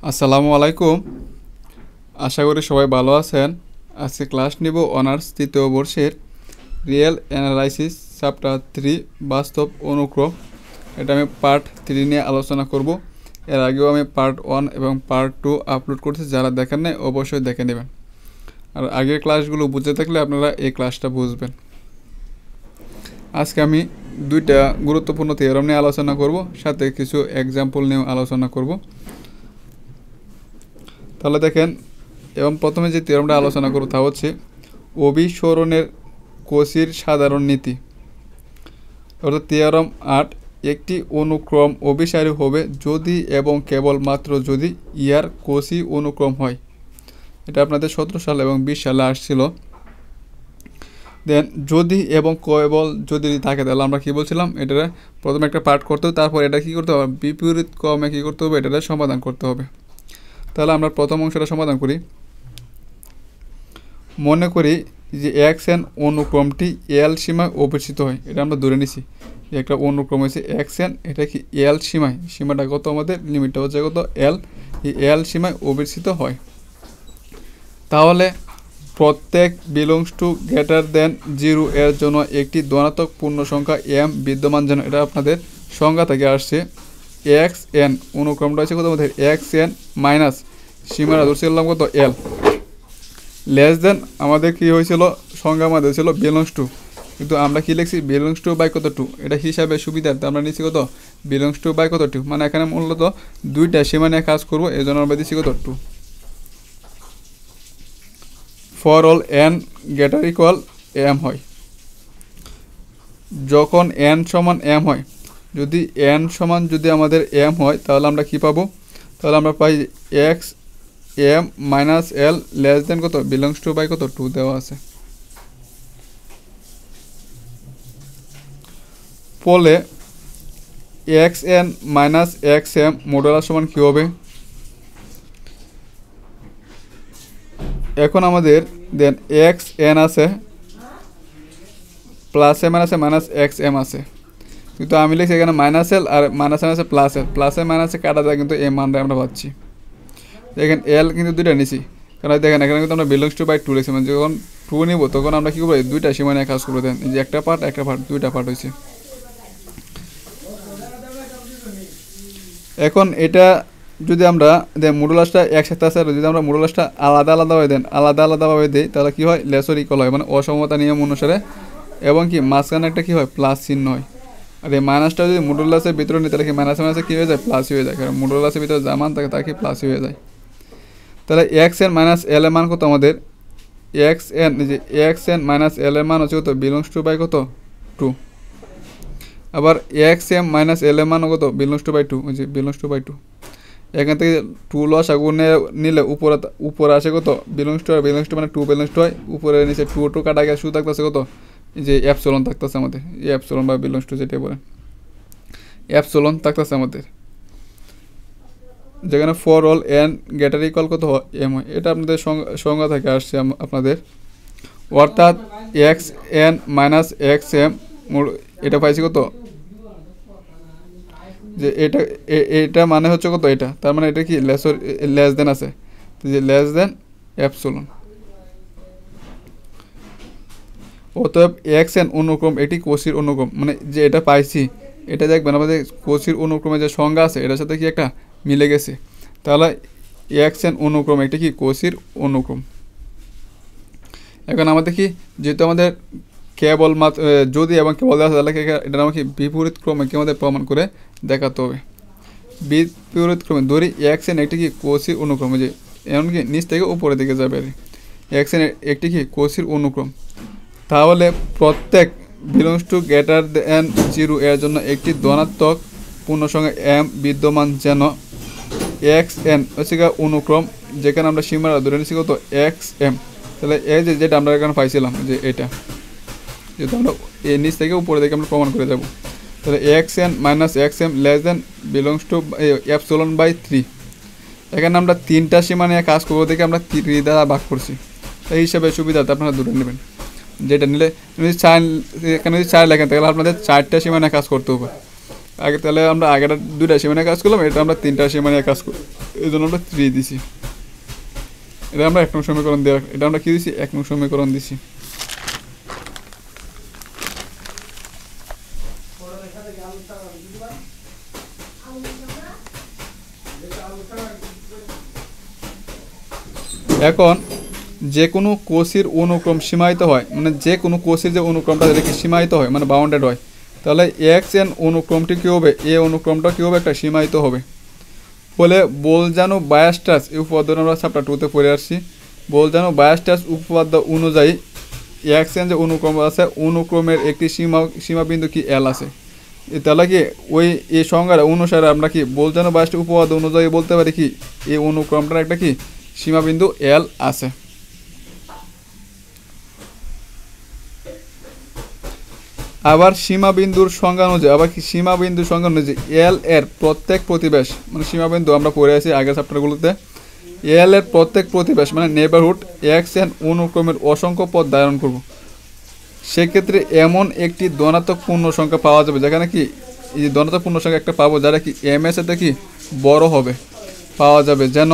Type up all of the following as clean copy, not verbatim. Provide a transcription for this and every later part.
আসসালামু আলাইকুম। আশা করি সবাই ভালো আছেন। আজকে ক্লাস নিব অনার্স তৃতীয় বর্ষের রিয়েল অ্যানালাইসিস চ্যাপ্টার 3 বাস্তব অনুক্রম। এটা আমি পার্ট 3 নিয়ে আলোচনা করব। এর আগেও আমি পার্ট 1 এবং পার্ট 2 আপলোড করছি, যারা দেখেন নাই অবশ্যই দেখে নেবেন। আর আগের ক্লাসগুলো বুঝে থাকলে আপনারা এই ক্লাসটা বুঝবেন। আজকে আমি দুইটা গুরুত্বপূর্ণ থিওরাম নিয়ে আলোচনা করব, সাথে কিছু এক্সাম্পল নিয়ে আলোচনা করব। তাহলে দেখেন, এবং প্রথমে যে থিওরামটা আলোচনা করব তা হচ্ছে অভিসরণের কচির সাধারণ নীতি। অর্থাৎ থিওরাম 8, একটি অনুক্রম অভিসারী হবে যদি এবং কেবলমাত্র যদি ইয়ার কচি অনুক্রম হয়। এটা আপনাদের 17 সাল এবং 20 সালে আসছিল। দেন যদি এবং কেবল যদি থাকে, তাহলে আমরা কি বলছিলাম, এটা প্রথমে একটা পার্ট করতে হবে, তারপর এটা কি করতে হবে, বিপরীত ক্রমে কি করতে হবে, এটা সমাধান করতে হবে। তাহলে আমরা প্রথম অংশটা সমাধান করি। মনে করি যে এক্স এন অনুক্রমটি এল সীমায় অভিসৃত হয়। এটা আমরা ধরে নিছি যে একটা অনুক্রম হয়েছে এক্স এন, এটা কি এল সীমায়, সীমাটা কত, আমাদের লিমিটটা হচ্ছে কত, এল, এই এল সীমায় অভিসৃত হয়। তাহলে প্রত্যেক বিলংস টু গ্রেটার দেন 0 এর জন্য একটি ধনাত্মক পূর্ণ সংখ্যা এম বিদ্যমান, যেন এটা আপনাদের সংখ্যা থেকে আসছে এক্স এন, অনুক্রমটা হচ্ছে কত, আমাদের এক্স এন মাইনাস সীমাটা ধরছিলাম কত, এল, লেস দেন আমাদের কি হয়েছিল, সংখ্যা আমাদের ছিল বিলংস টু, কিন্তু আমরা কি লিখছি বিলংস টু বাই কত, টু। এটা হিসাবে সুবিধার্থে আমরা নিচ্ছি কত, বিলংস টু বাই কত, টু। মানে এখানে মূলত দুইটা সীমা নিয়ে কাজ করবো, এই জন্য আমরা দিচ্ছি কত, two. For all n greater equal m হয়, যখন এন সমান এম হয়, যদি এন সমান যদি আমাদের এম হয়, তাহলে আমরা কি পাবো, তাহলে আমরা পাই x m minus l less than কত, বিলংস টু বাই কত, টু দেওয়া আছে। ফলে x n minus x m modulus সমান কী হবে, এখন আমাদের দেন এক্স এন আছে, প্লাস এম আছে, মাইনাস এক্স এম আছে, কিন্তু আমি লিখছি এখানে মাইনাস এল, আর মাইনাস এম আছে প্লাস এল, প্লাস এম মাইনাসে কাটা যায়, কিন্তু এই মানটা আমরা পাচ্ছি। দেখেন এল কিন্তু দুইটা নিছি, কারণ দেখেন এখানে কিন্তু আমরা বিলংস টু বাই টু লিখছি, মানে যখন টু নিব তখন আমরা কী করবো, দুইটা সীমা নিয়ে কাজ করবো। দেন যে একটা পার্ট দুইটা পার্ট হয়েছে। এখন এটা যদি আমরা দেন মডুলাসটা একসাথে আছে, আর যদি আমরা মডুলাসটা আলাদা আলাদাভাবে দিই, তাহলে কী হয়, লেসর ইকুয়াল হয়, মানে অসমতা নিয়ম অনুসারে, এবং কি মাঝখানে একটা কী হয়, প্লাস চিহ্ন হয়। আর এই মাইনাসটা যদি মডুলাসের ভিতরে নিই, তাহলে কি মাইনাসে মাইনাসে কী হয়ে যায়, প্লাস হয়ে যায়, কারণ মডুলাসের ভিতরে যা মান থাকে তা কি প্লাস হয়ে যায়। তাহলে এক্স এন মাইনাস এল এর মান কত, আমাদের এক্স এন, যে এক্স এন মাইনাস এল এর মান হচ্ছে কত, বিলংস টু বাই কত, টু। আবার এক্স এম মাইনাস এল এর মান কত, বিলংস টু বাই টু, যে বিলংস টু বাই টু। এখান থেকে টু লস আগুনে নিলে উপরে আসে কত, বিলংস টু, আর বিলংস টু মানে টু বিলংস টু হয়, উপরে নিচে টু টু কাটা গেছে, শুধু থাকতেছে কত, যে অ্যাপসিলন থাকতেছে আমাদের, এই অ্যাপসিলন বা বিলংস টু যেটা বলেন, অ্যাপসিলন থাকতেছে আমাদের, যেখানে for all n greater equal কত এম হয়। এটা আপনাদের সংজ্ঞা থেকে আসছে আপনাদের, অর্থাৎ x n minus x m, এটা পাইছি কত, যে এটা মানে হচ্ছে কত, এটা তার মানে এটা কি লেস দেন আছে, যে লেস দেন অ্যাপসিলন। অতএব এক্স এন অনুক্রম একটি কোসির অনুক্রম, মানে যে এটা পাইছি, এটা দেখবেন আমাদের কোসির অনুক্রমে যে সংজ্ঞা আছে এটার সাথে কি একটা মিলে গেছে। তাহলে এক্স এন অনুক্রম একটি কি কোসির অনুক্রম। এখন আমাদের কি, যেহেতু আমাদের কেবল মাত্র যদি এবং কেবল দেওয়া আছে, তাহলে এটা আমাকে বিপরীত ক্রমে কি আমাদের প্রমাণ করে দেখাতে হবে। বিপরীত ক্রমে ধরি এক্স এন একটি কি কোসির অনুক্রম, যে এমনকি নিচ থেকে উপরের দিকে যাবে, এক্স এন একটি কি কোসির অনুক্রম। তাহলে প্রত্যেক বিলংস টু গ্রেটার দেন 0 এর জন্য একটি ধনাত্মক পূর্ণসংখ্যা এম বিদ্যমান, যেন এক্স এন হচ্ছে অনুক্রম, যেখানে আমরা সীমাটা ধরে নিচ্ছি কত, এক্স এম। তাহলে এই যে যেটা আমরা এখানে পাইছিলাম, যে এটা যেহেতু আমরা এই নিচ থেকে উপরে দিকে আমরা প্রমাণ করে যাব, তাহলে x n minus x m less than belongs to epsilon by 3। এখানে আমরা তিনটা সীমা নিয়ে কাজ করবো, দেখে আমরা 3 দ্বারা ভাগ করছি, এই হিসাবে সুবিধাতে আপনারা ধরে নেবেন। যেটা নিলে যদি এখানে যদি 4 লেখেন, তাহলে আপনাদের 4টা সীমা নিয়ে কাজ করতে হবে আগে। তাহলে আমরা আগেটা 2টা সীমা নিয়ে কাজ করলাম, এটা আমরা 3টা সীমা নিয়ে কাজ এই জন্য আমরা 3 দিছি। এটা আমরা 1 নং সমীকরণ দিয়ে, এটা আমরা কি দিছি 1 নং সমীকরণ দিছি। এখন যে কোনো কোষের অনুক্রম সীমায়িত হয়, মানে যে কোনো কোষের যে অনুক্রমটা যেটা কি সীমায়িত হয় মানে বাউন্ডেড হয়, তাহলে এক্সএন অনুক্রমটি কী হবে, এ অনুক্রমটা কী হবে, একটা সীমায়িত হবে। বলে বোলজানো বায়োস্টাস এই উপপাদ্য আমরা চ্যাপ্টার 2-তে পড়ে আসছি। বোলজানো বায়োস্টাস উপপাদ্য অনুযায়ী এক্সএন যে অনুক্রম আছে, অনুক্রমের একটি সীমাবিন্দু কি এল আছে। তাহলে কি ওই এই সংজ্ঞার অনুসারে আমরা কি বোলজানো বায়োস্টাস উপপাদ্য অনুযায়ী বলতে পারি কি এই অনুক্রমটার একটা কি সীমাবিন্দু এল আছে। আবার সীমাবিন্দুর সংজ্ঞা অনুযায়ী, আবার কি সীমাবিন্দুর সংজ্ঞা অনুযায়ী এল এর প্রত্যেক প্রতিবেশ, মানে সীমাবিন্দু আমরা পড়ে আছি আগের চ্যাপ্টারগুলোতে, এল এর প্রত্যেক প্রতিবেশ মানে নেবারহুড এক্সএন অনুক্রমের অসংখ্য পদ ধারণ করব। সেক্ষেত্রে এমন একটি ধনাত্মক পূর্ণ সংখ্যা পাওয়া যাবে, যেখানে কি এই যে ধনাত্মক পূর্ণ সংখ্যা একটা পাবো যারা কি এম এর সাথে কি বড় হবে পাওয়া যাবে, যেন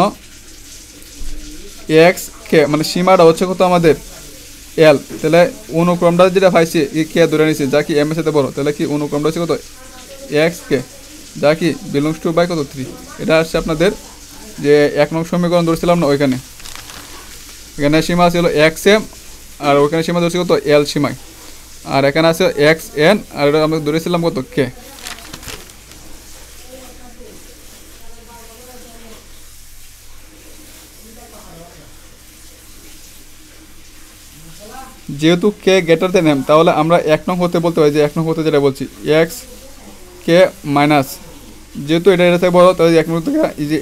এক্স কে মানে সীমাটা হচ্ছে কত আমাদের এল, তাহলে অনুক্রমটা যেটা পাইছি কে ধরে নিছি যা কি এম এর সাথে বড়, তাহলে কি অনুক্রমটা হচ্ছে কত এক্স কে, যা কি বিলংস টু বাই কত 3। এটা আসছে আপনাদের যে 1 নং সমীকরণ ধরছিলাম না ওইখানে, এখানে সীমা ছিল এক্স এম আর ওইখানে সীমা ধরছি কত এল সীমায়, আর এখানে আছে এক্স এন আর এটা আমরা ধরেছিলাম কত কে। যেহেতু কে গ্রেটার দেন এম, তাহলে আমরা 1 নং হতে বলতে পারি যে 1 নং হতে যেটা বলছি এক্স কে মাইনাস, যেহেতু এটা এটা থেকে বড় তাহলে 1 নং থেকে এই যে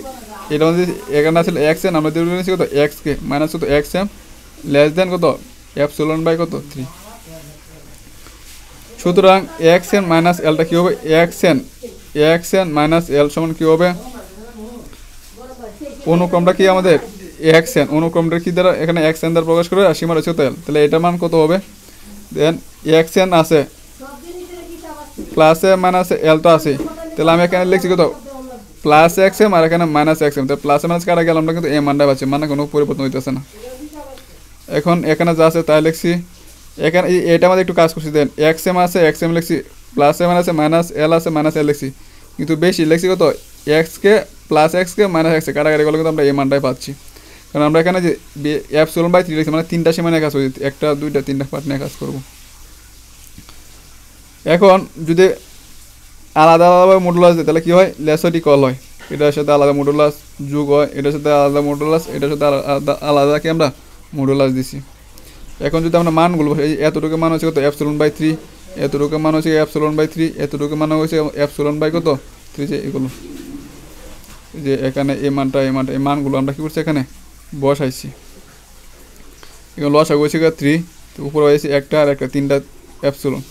এটা আমাদের এখানে আসলে এক্স এন আমরা দিয়ে নিয়েছি কত এক্স কে মাইনাস কত এক্স এম লেস দেন কত এপসিলন বাই কত 3। সুতরাং এক্স এন মাইনাস এলটা কী হবে, এক্স এন মাইনাস এল সমান কী হবে, অনুক্রমটা কি আমাদের এক্স এন, অনুক্রমটা কি দ্বারা এখানে এক্স এন দ্বারা প্রকাশ করে আর সীমা রয়েছে এল, তাহলে এটার মান কত হবে, দেন এক্স এন আছে প্লাসে মাইনাসে এল তো আছে, তাহলে আমি এখানে লিখছি কত প্লাস এক্স এম আর এখানে মাইনাস এক্স এম, তাহলে প্লাসে মাইনাস কাটা গেলে আমরা কিন্তু এই মানটা পাচ্ছি, মানে কোনো পরিবর্তন হইতেছে না। এখন এখানে যা আছে তাই লিখছি, এখানে এটা আমাদের একটু কাজ করছি, দেন এক্স এম আছে এক্স এম লিখছি, প্লাস এম আছে মাইনাস এল আছে মাইনাস এল লিখছি, কিন্তু বেশি লিখছি কত এক্সকে প্লাস এক্সকে মাইনাস এক্সকে কাটাকাটি করলে কিন্তু আমরা এই মানটাই পাচ্ছি, কারণ আমরা এখানে যে এপসিলন বাই 3 লিখছি মানে 3টা সীমা নিয়ে কাজ করি, 1টা 2টা 3টা পার্ট নিয়ে কাজ করব। এখন যদি আলাদা আলাদাভাবে মডুলাস দেয় তাহলে কী হয়, লেসর ইকুয়াল হয়, এটার সাথে আলাদা মডুলাস যোগ হয়, এটার সাথে আলাদা মডুলাস, এটার সাথে আলাদাকে আমরা মডুলাস দিছি। এখন যদি আমরা মানগুলো এই এতটুকু মান হচ্ছে কত এপসিলন বাই 3, এতটুকু মান হচ্ছে এপসিলন বাই 3, এতটুকু মান হচ্ছে এপসিলন বাই কত 3, যে এগুলো যে এখানে এই মানটা এই মানগুলো আমরা কী করছি এখানে বসাইছি, এখানে লসা হয়েছে 3, তো উপরে হয়েছে একটা আর একটা 3টা এপসিলন,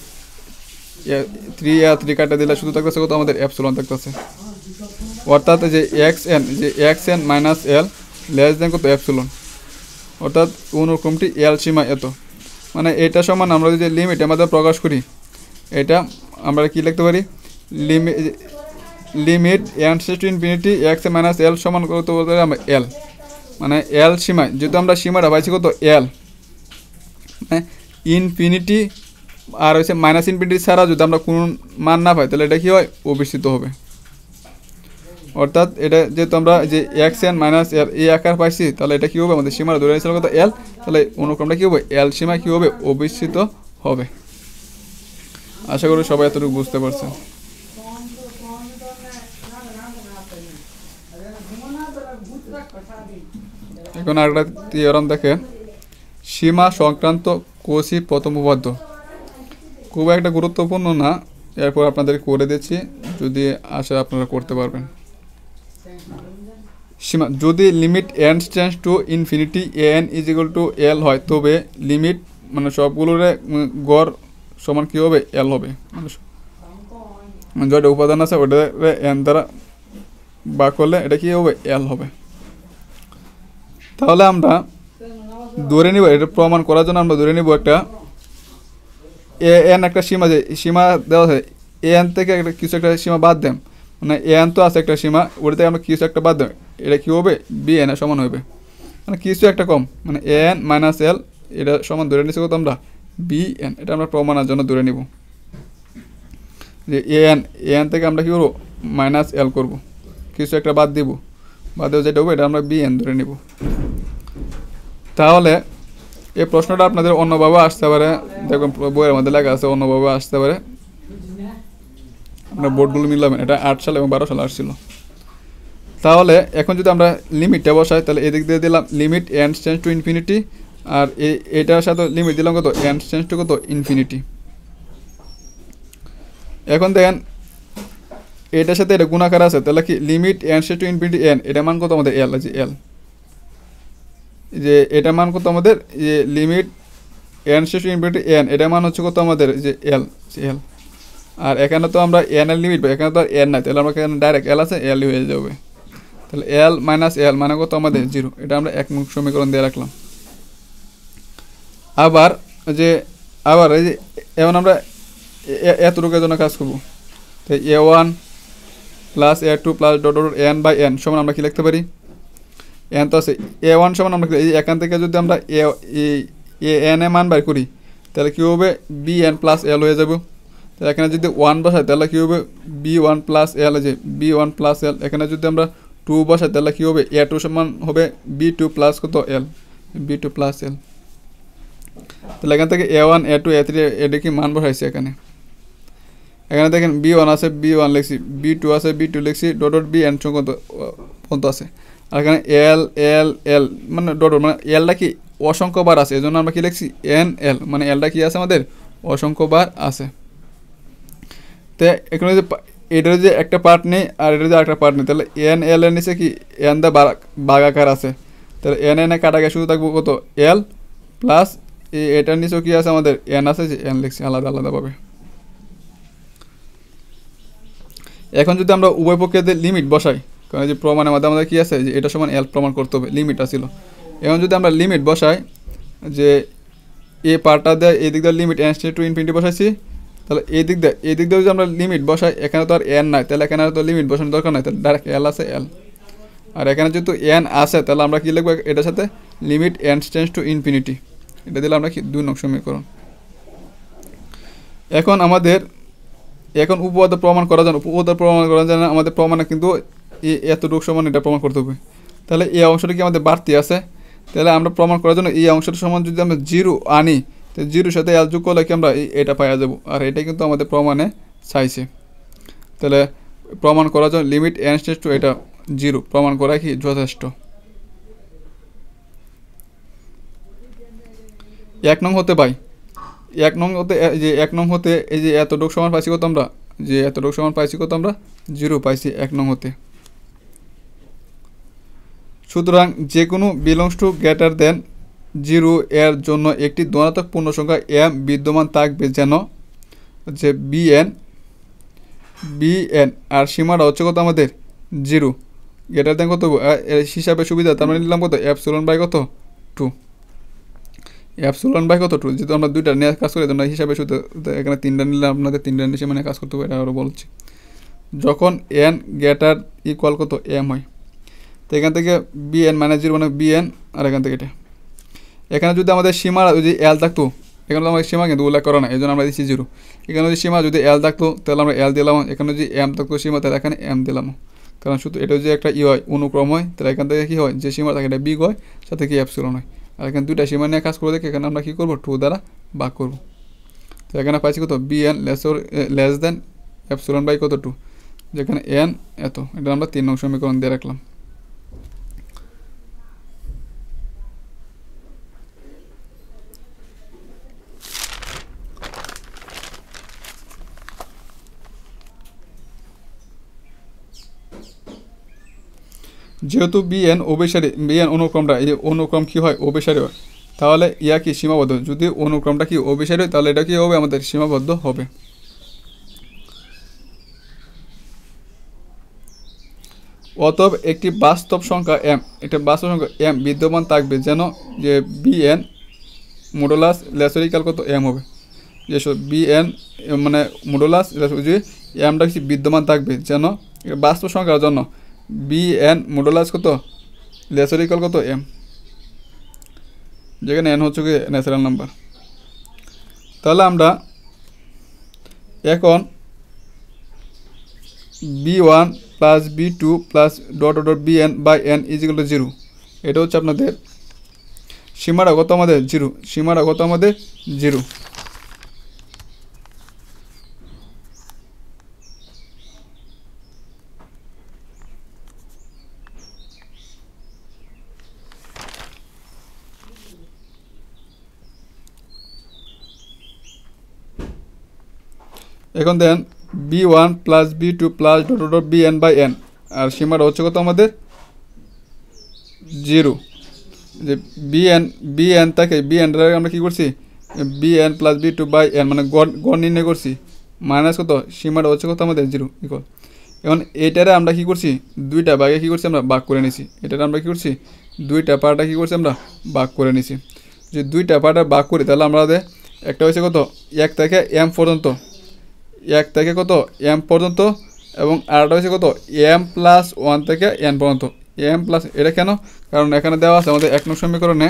3 আর 3 কাটা দিলে শুধু থাকতেছে কত আমাদের এপসিলন থাকতেছে, অর্থাৎ যে x n minus l less than কত এপসিলন, অর্থাৎ অনুক্রমটি এল সীমা এত, মানে এটা সমান আমরা যদি লিমিট আমাদের প্রকাশ করি, এটা আমরা কি লিখতে পারি, limit N to infinity X minus L সমান কত বলতে পারি আমরা এল, মানে এল সীমায় যেহেতু আমরা সীমাটা পাইছি কত এল, মানে ইনফিনিটি আর হচ্ছে মাইনাস ইনফিনিটি ছাড়া যদি আমরা কোনো মান না পাই তাহলে এটা কী হয় অবিচ্ছিন্ন হবে। অর্থাৎ এটা যেহেতু আমরা যে এক্স এন মাইনাস এল এই আকার পাইছি, তাহলে এটা কী হবে আমাদের সীমাটা ধরে নিয়েছিল কত এল, তাহলে অনুক্রমটা কী হবে এল সীমা কী হবে অবিচ্ছিন্ন হবে। আশা করি সবাই এতটুকু বুঝতে পারছেন। এখন আরেকটা থিওরাম দেখেন, সীমা সংক্রান্ত কোসি প্রথম উপপাদ্য, খুব একটা গুরুত্বপূর্ণ না, এরপর আপনাদের করে দিচ্ছি, যদি আশা আপনারা করতে পারবেন। সীমা যদি limit N tends to infinity A N is equal to L হয়, তবে লিমিট মানে সবগুলোর গড় সমান কী হবে এল হবে, মানে যেটা উপাদান আছে ওটা এন দ্বারা ভাগ করলে এটা কী হবে এল হবে। তাহলে আমরা ধরে নিব, এটা প্রমাণ করার জন্য আমরা ধরে নিব একটা এ এন একটা সীমা, যে সীমা দেওয়া আছে এ এন থেকে একটা কিছু একটা সীমা বাদ দেন, মানে এন তো আছে একটা সীমা, ওটা থেকে আমরা কিছু একটা বাদ দেবো, এটা কী হবে বি এন এর সমান হবে, মানে কিছু একটা কম, মানে এন মাইনাস এল এটা সমান ধরে নিচ্ছি কত আমরা বি এন। এটা আমরা প্রমাণের জন্য ধরে নিব যে এন থেকে আমরা কী করবো মাইনাস এল করবো, কিছু একটা বাদ দিব, বাদ দেবো যেটা হবে এটা আমরা বি এন ধরে নিব। তাহলে এই প্রশ্নটা আপনাদের অন্যভাবে আসতে পারে, দেখুন বইয়ের মধ্যে লেখা আছে অন্যভাবে আসতে পারে, আপনার বোর্ডগুলো মিলাবেন। এটা 8 সাল এবং 12 সাল আসছিল। তাহলে এখন যদি আমরা লিমিটটা বসাই তাহলে এদিক দিয়ে দিলাম limit N tends to infinity, আর এটার সাথে লিমিট দিলাম কত এন টেন্ডস টু কত ইনফিনিটি। এখন দেখেন এটার সাথে এটা গুণাকার আছে, তাহলে কি limit N tends to infinity N, এটা মান কত আমাদের এল আছে এল, যে এটা মান কত আমাদের যে limit N tends to infinity N, এটা মান হচ্ছে কত আমাদের যে এল এল। আর এখানে তো আমরা এন এর লিমিট, এখানে তো আর এন নাই, তাহলে আমরা এখানে ডাইরেক্ট এল আছে এল হয়ে যাবে। তাহলে এল মাইনাস এল মানে কত আমাদের 0, এটা আমরা 1 নং সমীকরণ দিয়ে রাখলাম। আবার এই যে এখন আমরা এতটুকুর জন্য কাজ করবো, তো a1 plus a2 plus dot dot n by n সমান আমরা কি লিখতে পারি, এন তো আছে a1 সমান আমরা এই এখান থেকে যদি আমরা এন এ মান বাই করি তাহলে কী হবে বি এন প্লাস এল হয়ে যাবে। তাহলে এখানে যদি 1 বসাই তাহলে কী হবে b1 প্লাস এল, যে b1 প্লাস এল। এখানে যদি আমরা 2 বসাই তাহলে কী হবে a2 সমান হবে b2 প্লাস কত এল, b2 প্লাস এল। তাহলে এখান থেকে a1 a2 a3 এটা কি মান বসাইছি এখানে দেখেন b1 আছে b1 লিখছি, b2 আছে b2 লিখছি, ডট ডট বি এন পর্যন্ত আছে। আর এখানে এল এল এল মানে ডট মানে এলটা কি অসংখ্যবার আছে, এই জন্য আমরা কি লিখছি এন এল, মানে এলটা কি আছে আমাদের অসংখ্যবার আছে। তো এখানে যে এটার যে একটা পার্ট নেই আর এটার যে একটা পার্ট নেই, তাহলে এন এল এর নিচে কি এন দা ভাগাকার আছে, তাহলে এন এন এ কাটা গিয়ে শুধু থাকবো কত এল প্লাস এটার নিচেও কি আছে আমাদের এন আছে, যে এন লিখছি আলাদা আলাদাভাবে। এখন যদি আমরা উভয় পক্ষে লিমিট বসাই, কারণ যে প্রমাণের মধ্যে আমাদের কী আছে যে এটা সমান এল প্রমাণ করতে হবে, লিমিট আসছিল। এখন যদি আমরা লিমিট বসাই যে এই পার্টটা দেয় এই দিক দিয়ে লিমিট এন টু ইনফিনিটি বসাইছি, তাহলে এই দিক দিয়ে যদি আমরা লিমিট বসাই, এখানে তো আর এন নাই, তাহলে এখানে তো লিমিট বসানোর দরকার নাই, তাহলে ডাইরেক্ট এল আছে এল। আর এখানে যেহেতু এন আছে তাহলে আমরা কী লিখবো এটার সাথে limit N tends to infinity, এটা দিলে আমরা কি 2 নং সমীকরণ। এখন আমাদের উপপাদ্য প্রমাণ করার জন্য আমাদের প্রমাণে কিন্তু এতটুকু সমান এটা প্রমাণ করতে হবে। তাহলে এই অংশটা কি আমাদের বাড়তি আছে, তাহলে আমরা প্রমাণ করার জন্য এই অংশটা সমান যদি আমরা 0 আনি, তো 0-র সাথে এল যোগ করলে কি আমরা এটা পাওয়া যাবো, আর এটাই কিন্তু আমাদের প্রমাণে চাইছে। তাহলে প্রমাণ করার জন্য লিমিট এন টেন্ডস টু এটা 0 প্রমাণ করা কি যথেষ্ট। 1 নং হতে পাই 1 নং হতে যে 1 নং হতে এই যে এতটুকু সমান পাইছি কত আমরা, যে এতটুকু সমান পাইছি কত আমরা 0 পাইছি 1 নং হতে। সুতরাং যে কোনো বিলংস টু গ্রেটার দেন 0 এর জন্য একটি ধনাত্মক পূর্ণ সংখ্যা m বিদ্যমান থাকবে, যেন যে bn আর সীমাটা হচ্ছে কত আমাদের 0 গ্রেটার দেন কত হিসাবে সুবিধা, তার মানে নিলাম কত এপসিলন বাই কত 2, এপসিলন বাই কত 2। যেহেতু আমরা 2টা নিয়ে কাজ করি তোমরা হিসাবে শুধু এখানে 3টা নিলে আপনাদের 3টা নিচে মানে কাজ করতে হবে, এটা আরও বলছি। যখন n গ্রেটার ইকুয়াল কত m হয়, তো এখান থেকে bn মাইনাস 0 মানে bn, আর এখান থেকে এটা এখানে যদি আমাদের সীমা যদি l থাকতো, এখানে তো আমাদের সীমা কিন্তু উল্লেখ করা না, এই জন্য আমরা দিচ্ছি 0। এখানে যদি সীমা যদি l থাকতো তাহলে আমরা l দিলাম, এখানে যদি m থাকতো সীমা তাহলে এখানে m দিলাম, কারণ শুধু এটা যদি একটা হয় অনুক্রম হয়, তাহলে এখান থেকে কী হয় যে সীমা থাকে এটা বিগ হয়, সাথে কি এপসিলন হয়। আর এখানে 2টা সীমা নিয়ে কাজ করে দেখে এখানে আমরা কী করবো 2 দ্বারা ভাগ করবো। তো এখানে পাইছি কত bn less than epsilon by কত 2, যেখানে n এত, এটা আমরা 3 নং সমীকরণ দিয়ে রাখলাম। যেহেতু bn অভিসারী, bn অনুক্রমটা এই যে অনুক্রম কী হয় অভিসারী হয়, তাহলে ইয়া কি সীমাবদ্ধ, যদি অনুক্রমটা কি অভিসারী হয় তাহলে এটা কি হবে আমাদের সীমাবদ্ধ হবে। অতএব একটি বাস্তব সংখ্যা m, এটা বাস্তব সংখ্যা m বিদ্যমান থাকবে, যেন যে bn মডুলাস লেসর ইকুয়াল কত m হবে, যে bn মানে মডুলাস যে mটা কি বিদ্যমান থাকবে, যেন বাস্তব সংখ্যার জন্য বি এন মডুলাস কত লেসার ইকুয়াল কত এম, যেখানে এন হচ্ছে কি ন্যাচারাল নাম্বার। তাহলে আমরা এখন b1 plus b2 plus dot dot bn by n is equal to 0, এটা হচ্ছে আপনাদের সীমাটা কত আমাদের 0, সীমাটা কত আমাদের 0। এখন then b1 plus b2 plus dot dot bn by n, আর সীমাটা হচ্ছে কত আমাদের 0। যে bn থাকে bn আমরা কি করছি bn plus b2 by n মানে গড় নির্ণয় করছি, মাইনাস কত সীমাটা হচ্ছে কত আমাদের 0 ইকুয়াল। এখন এইটারে আমরা কি করছি দুইটা ভাগে কি করছি আমরা ভাগ করে নিছি, এটারে আমরা কি করছি দুইটা পার্টটা কি করছি আমরা ভাগ করে নিছি। যে দুইটা পার্টে ভাগ করি তাহলে আমাদের একটা হচ্ছে কত 1 থেকে m পর্যন্ত, 1 থেকে কত m পর্যন্ত, এবং আরেকটা হচ্ছে কত m প্লাস 1 থেকে n পর্যন্ত। m প্লাস এটা কেন, কারণ এখানে দেওয়া আছে আমাদের 1 নং সমীকরণে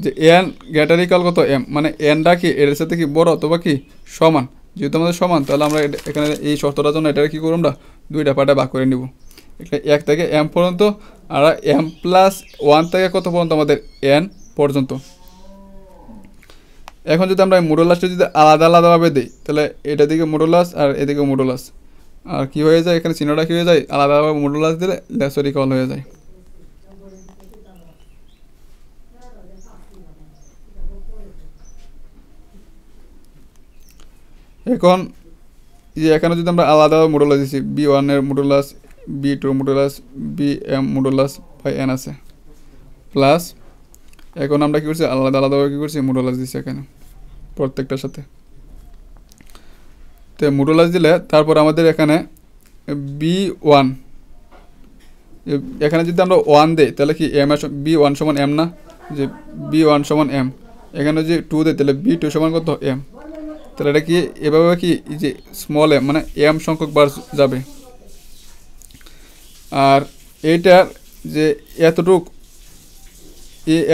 যে n গ্রেটার ইকুয়াল কত m, মানে nটা কি এর সাথে কি বড় অথবা কি সমান, যেহেতু আমাদের সমান তাহলে আমরা এখানে এই শর্তটার জন্য এটা কি করব আমরা দুইটা পার্টে ভাগ করে নিব। এটা 1 থেকে m পর্যন্ত আর m প্লাস 1 থেকে কত পর্যন্ত আমাদের n পর্যন্ত। এখন যদি আমরা মডুলাসটা যদি আলাদা আলাদাভাবে দিই তাহলে এটা দিকে মডুলাস আর এদিকে মডুলাস, আর কি হয়ে যায় এখানে চিহ্নটা কি হয়ে যায় আলাদাভাবে মডুলাস দিলে লেসার ইকুয়াল হয়ে যায়। এখন যে এখানে যদি আমরা আলাদা মডুলাস দিচ্ছি b1 এর modulus b2 modulus bm modulus by n আছে প্লাস, এখন আমরা কি করছি আলাদা আলাদাভাবে কি করছি মডুলাস দিচ্ছি এখানে প্রত্যেকটার সাথে। তো মডুলাস দিলে তারপর আমাদের এখানে b1, এখানে যদি আমরা 1 দেই তাহলে কি m b1 সমান m না, যে b1 সমান m, এখানে যদি 2 দেই তাহলে b2 সমান কত m, তাহলে এটা কি এভাবে কি যে স্মল m মানে m সংখ্যক বার যাবে। আর এইটার যে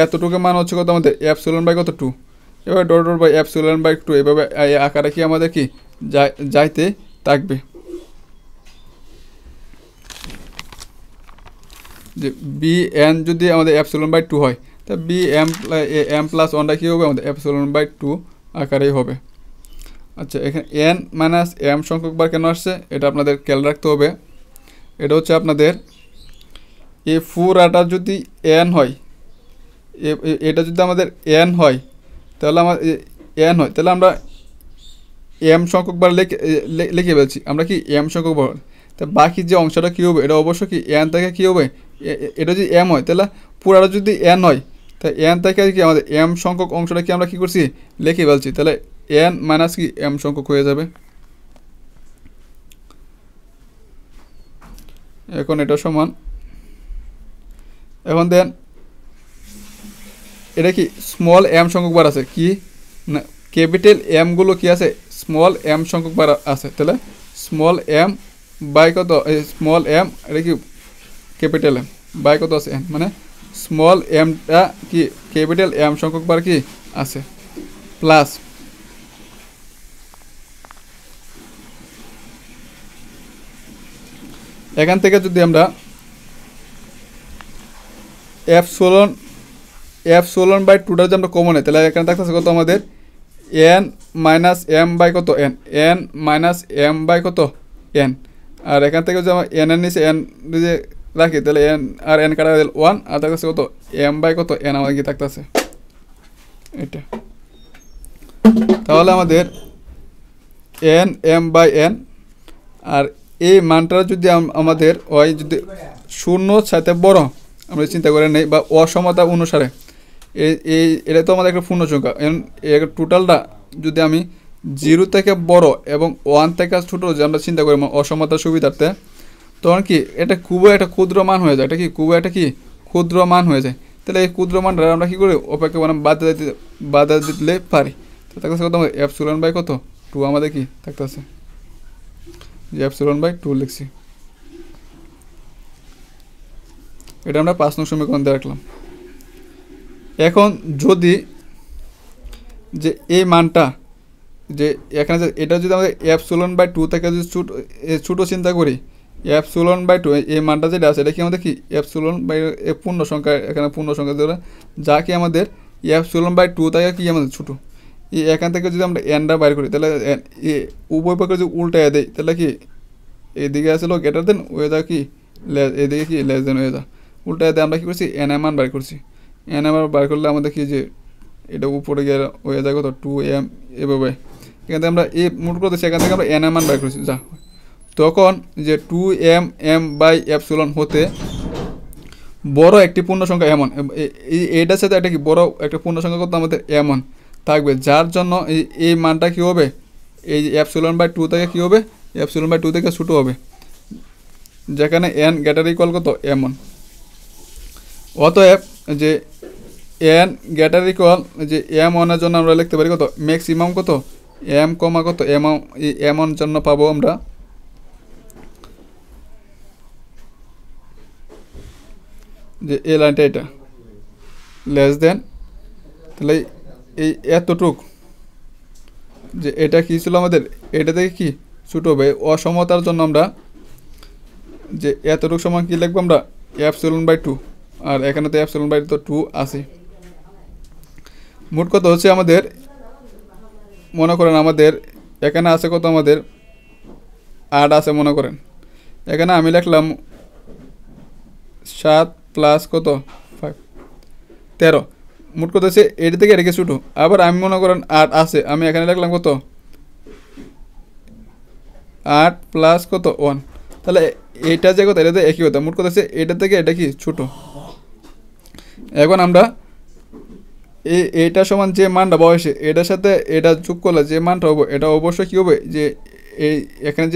এতটুকু মান হচ্ছে কত আমাদের এপসিলন বাই কত 2, এবার dot dot by epsilon by 2, এভাবে আকারে কি আমাদের কি যাইতে থাকবে। যে bn যদি আমাদের এপসিলন বাই 2 হয় তা m প্লাস 1টা কি হবে আমাদের এপসিলন বাই 2 আকারেই হবে। আচ্ছা, এখানে n মাইনাস m সংখ্যক বার কেন আসছে এটা আপনাদের খেয়াল রাখতে হবে। এটা হচ্ছে আপনাদের এই পুরাটা যদি n হয়, এটা যদি আমাদের n হয় তাহলে তাহলে আমরা m সংখ্যক বার লিখে ফেলছি, আমরা কি m সংখ্যক বার, তা বাকি যে অংশটা কী হবে এটা অবশ্য কি n থেকে কী হবে, এটা যদি m হয় তাহলে পুরাটা যদি n হয় তাই n থেকে কি আমাদের m সংখ্যক অংশটা কি আমরা কী করছি লিখে ফেলছি, তাহলে n মাইনাস কি m সংখ্যক হয়ে যাবে। এখন এটা সমান, এখন দেন এটা কি স্মল m সংখ্যক বার আছে কি না, ক্যাপিটাল m গুলো কি আছে স্মল m সংখ্যক বার আছে, তাহলে স্মল m বাই কত স্মল m, এটা কি ক্যাপিটাল m বাই কত আছে n, মানে স্মল mটা কি ক্যাপিটাল m সংখ্যক বার কি আছে প্লাস, এখান থেকে যদি আমরা এপসিলন বাই 2টা যদি আমরা কমন নেই তাহলে এখানে থাকতেছে কত আমাদের n মাইনাস m বাই কত n মাইনাস m বাই কত n, আর এখান থেকে যদি আমরা n এর নিচে n যদি রাখি তাহলে n আর n কাটা গেলে 1, আর থাকতেছে কত m বাই কত n আমাদের কি থাকতেছে এটা। তাহলে আমাদের n m বাই n, আর এই মানটা যদি আমাদের হয় যদি শূন্য সাথে বড় আমরা চিন্তা করে নেই বা অসমতা অনুসারে, এটা তো আমাদের একটা পূর্ণ সংখ্যা, এর টোটালটা যদি আমি 0 থেকে বড় এবং 1 থেকে ছোটো যে আমরা চিন্তা করি অসমতার সুবিধার্থে, তখন কি এটা খুবই একটা ক্ষুদ্র মান হয়ে যায়, এটা কি খুবই একটা কি ক্ষুদ্র মান হয়ে যায়। তাহলে এই ক্ষুদ্র মানটা আমরা কী করি অপেক্ষা মানে বাদ দিতে পারি, তো থাকতেছে কত আমাদের এপসিলন বাই কত 2 আমাদের কি থাকতেছে। যে ε/2 লিখছি। এটা আমরা 5 নং সমীকরণ দিয়ে রাখলাম। এখন যদি যে এই মানটা যে এখানে যে এটা যদি আমাদের ε/2 থেকে যদি ছোটো চিন্তা করি, ε/2 এই মানটা যেটা আছে এটা কি আমাদের কি পূর্ণ সংখ্যা, এখানে পূর্ণ সংখ্যা ধরে যা কি আমাদের ε/2 থেকে কি আমাদের ছোটো। এখান থেকে যদি আমরা এনটা বাইর করি তাহলে উভয় পক্ষে যদি উল্টায় দেয় তাহলে কি এদিকে আসলে গ্রেটার দেন হয়ে যা কি এদিকে কি লেস দেন হয়ে যা, উল্টায় দেয় আমরা কী করছি এন এম মান বাইর করছি। এন এম বার করলে আমাদের কি যে এটা উপরে গিয়ে হয়ে যায় কত 2m এভাবে। এখান থেকে আমরা এই মোট করতেছি, এখান থেকে আমরা এন এম মান বাইর করছি যা। তখন যে 2m/ε হতে বড় একটি পূর্ণ সংখ্যা এমন, এইটার সাথে একটা কি বড় একটা পূর্ণ সংখ্যা কত আমাদের এমন থাকবে, যার জন্য এই মানটা কী হবে এই ε/2 থেকে কী হবে ε/2 থেকে ছোটো হবে, যেখানে n গ্রেটার ইকুয়াল কত এমন। অতএব যে n গ্রেটার ইকুয়াল যে m1 জন্য আমরা লিখতে পারি কত ম্যাক্সিমাম কত m কত এমন জন্য পাবো আমরা যে এই লাইনটা এটা লেস দেন, তাহলে এই এতটুক যে এটা কি ছিল আমাদের এটা থেকে কি ছোটো হবে। অসমতার জন্য আমরা যে এতটুকু সমান কি লিখবো আমরা ε/2, আর এখানে তো ε/2 আছে। মোট কত হচ্ছে আমাদের মনে করেন আমাদের এখানে আছে কত আমাদের 8 আছে মনে করেন, এখানে আমি লিখলাম 7 প্লাস কত 5 13। মোট কত হচ্ছে এটা থেকে এটাকে ছোটো। আবার আমি মনে করেন 8 আছে, আমি এখানে লিখলাম কত 8 প্লাস কত 1, তাহলে এইটা যে কথা এটাতে একই কথা। মোট কথা হচ্ছে এটা থেকে এটা কি ছোটো। এখন আমরা এইটা সমান যে মানটা বয়সে এটার সাথে এটা যোগ করলে যে মানটা হবে এটা অবশ্যই কী হবে যে এই এখানে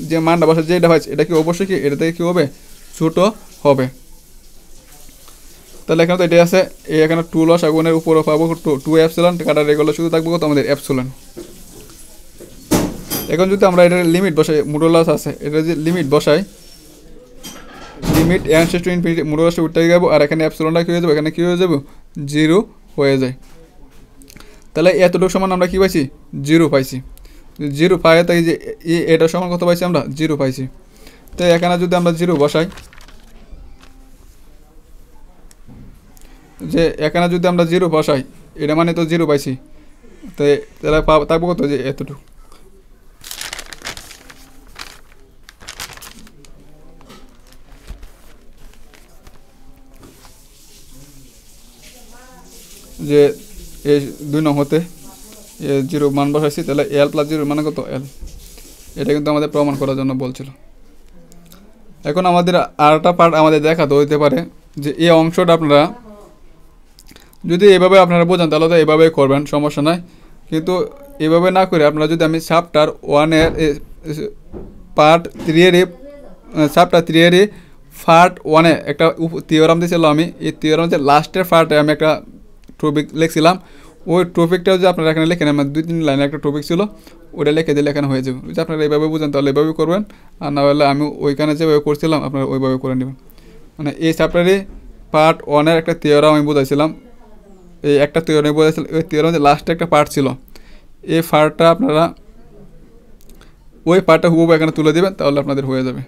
যে মানটা বসে যেটা হয়েছে এটা কি অবশ্যই কি এটা থেকে কী হবে ছোটো হবে। তাহলে এখানে তো এটাই আছে, এখানে 2 লস আগুনের উপরে পাবো 2ε কাটার রেগুলার শুধু থাকবো কত আমাদের এপসিলন। এখন যদি আমরা এটার লিমিট বসাই মডুলাস আছে, এটা যে লিমিট বসাই লিমিট n/∞ মডুলাসটা উঠতে যাবো, আর এখানে এপসিলনটা কী হয়ে যাবে এখানে কী হয়ে যাবে 0 হয়ে যায়। তাহলে এতটুকু সমান আমরা কী পাইছি 0 পাইছি। 0 পাই তাই যে এটা সমান কত পাইছি আমরা 0 পাইছি। তো এখানে যদি আমরা 0 বসাই, যে এখানে যদি আমরা 0 বসাই এটা মানে তো 0 পাইছি, তো তাহলে থাকবো কত যে এতটুকু। যে এই 2 নং হতে 0 মান বসাইছি, তাহলে l+0 মানে কত l, এটা কিন্তু আমাদের প্রমাণ করার জন্য বলছিল। এখন আমাদের আরেকটা পার্ট আমাদের দেখাতে হইতে পারে যে এই অংশটা আপনারা যদি এভাবে আপনারা বোঝান তাহলে তো এভাবেই করবেন, সমস্যা নাই। কিন্তু এভাবে না করে আপনারা যদি আমি চ্যাপ্টার 1-এর পার্ট 3-এর চ্যাপ্টার 3-এর পার্ট 1-এ একটা থিওরাম দিয়েছিলাম আমি, এই থিওরাম যে লাস্টের পার্টে আমি একটা টপিক লিখছিলাম, ওই টপিকটাও যে আপনারা এখানে লেখেন আমার 2-3 লাইনে একটা টপিক ছিল ওটা লিখে দিলে এখানে হয়ে যাবে। যদি আপনারা এইভাবে বুঝেন তাহলে এভাবে করবেন, আর না হলে আমি ওইখানে যেভাবে করছিলাম আপনারা ওইভাবে করে নেবেন। মানে এই চ্যাপ্টারে পার্ট 1-এর একটা থিওরাম আমি বোঝাইছিলাম, এই একটা থিওরাম বোঝাইছিলাম, ওই থিওরাম যে লাস্টে একটা পার্ট ছিল এই পার্টটা আপনারা ওই পার্টটা হুবহু এখানে তুলে দেবেন তাহলে আপনাদের হয়ে যাবে।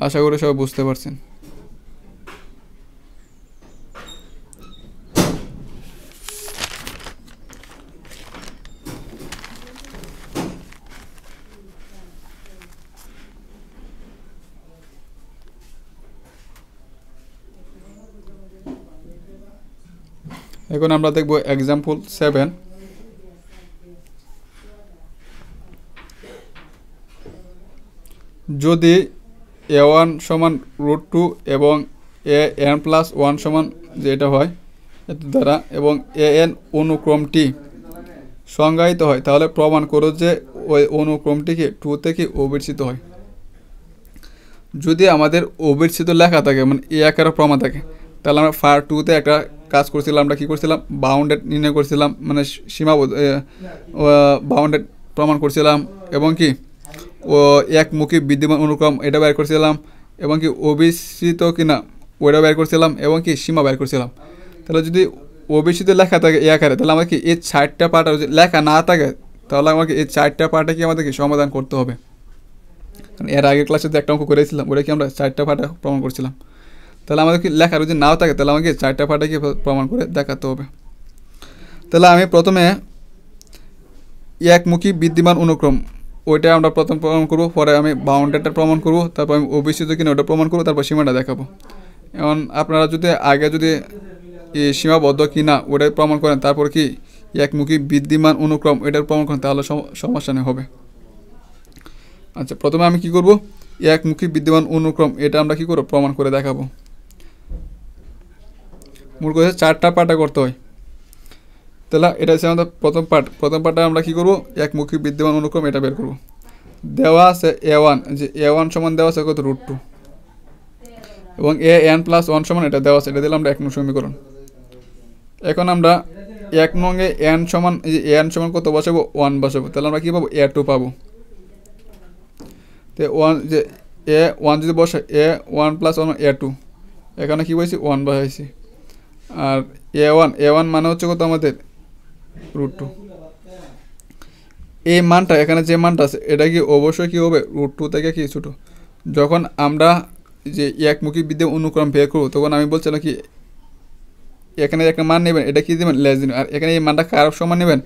আশা করি সবাই বুঝতে পারছেন। এখন আমরা দেখব এক্সাম্পল 7। যদি a1 সমান √2 এবং an+1 সমান যেটা হয় এত দ্বারা এবং an অনুক্রমটি সংজ্ঞায়িত হয় তাহলে প্রমাণ করো যে ওই অনুক্রমটিকে 2 থেকে অবিচ্ছিত হয়। যদি আমাদের অবিচ্ছিত লেখা থাকে মানে এ আকারে প্রমাণ থাকে তাহলে আমরা পার্ট 2-তে একটা কাজ করছিলাম, আমরা কী করছিলাম বাউন্ডেড নির্ণয় করছিলাম, মানে সীমাবদ্ধ বাউন্ডেড প্রমাণ করছিলাম এবং কি ও একমুখী বিদ্যমান অনুক্রম এটা বের করছিলাম, এবং কি অবিচ্ছিত কিনা ওইটা বের করছিলাম, এবং কি সীমা বের করছিলাম। তাহলে যদি অবিচ্ছিত লেখা থাকে এ আকারে, তাহলে আমাকে এই 4টা পার্ট যদি লেখা না থাকে, তাহলে আমাকে এই 4টা পার্টে কি আমাদেরকে সমাধান করতে হবে। কারণ এর আগের ক্লাসে যে একটা অঙ্ক করেছিলাম ওটা কি আমরা 4টা পার্টে প্রমাণ করছিলাম। তাহলে আমাদের কি লেখা যদি নাও থাকে, তাহলে আমাকে 4টা পার্টে কি প্রমাণ করে দেখাতে হবে। তাহলে আমি প্রথমে একমুখী বিদ্যমান অনুক্রম ওইটা আমরা প্রথম প্রমাণ করব, পরে আমি বাউন্ডারিটা প্রমাণ করব, তারপর আমি অবিচ্ছিত কিনা ওটা প্রমাণ করব, তারপর সীমাটা দেখাবো। এখন আপনারা যদি আগে যদি সীমাবদ্ধ কিনা ওটাই প্রমাণ করেন, তারপর কি একমুখী বিদ্যমান অনুক্রম এটার প্রমাণ করেন, তাহলে সমস্যা নেই হবে। আচ্ছা, প্রথমে আমি কি করব, একমুখী বিদ্যমান অনুক্রম এটা আমরা কি করব প্রমাণ করে দেখাবো। মূল কথা 4টা পার্টে করতে হয়। তাহলে এটা হচ্ছে আমাদের প্রথম পার্টে আমরা কি করব, একমুখী বিদ্যমান অনুক্রম এটা বের করব। দেওয়া আছে a1, যে a1 সমান দেওয়া আছে কত √2, এবং an+1 সমান এটা দেওয়া আছে, এটা দিলাম আমরা 1 নং সমীকরণ। এখন আমরা 1 নং-এ n সমান, এই যে an সমান কত বসাবো 1 বসাবো, তাহলে আমরা কি পাবো a2 পাবো। তো 1 যে a1 যদি বসাই a1+1 a2, এখানে কি বসাইছি 1 বসাইছি, আর a1 মানে হচ্ছে কত আমাদের √2। এই মানটা এখানে যে মানটা আছে এটা কি অবশ্যই কি হবে √2 থেকে কি ছোটো। যখন আমরা যে একমুখী বিদ্যমান অনুক্রম বের করবো, তখন আমি বলছিলাম কি এখানে একটা মান নেবেন, এটা কি দেবেন লেস দিন, আর এখানে এই মানটা কার সমান নেবেন,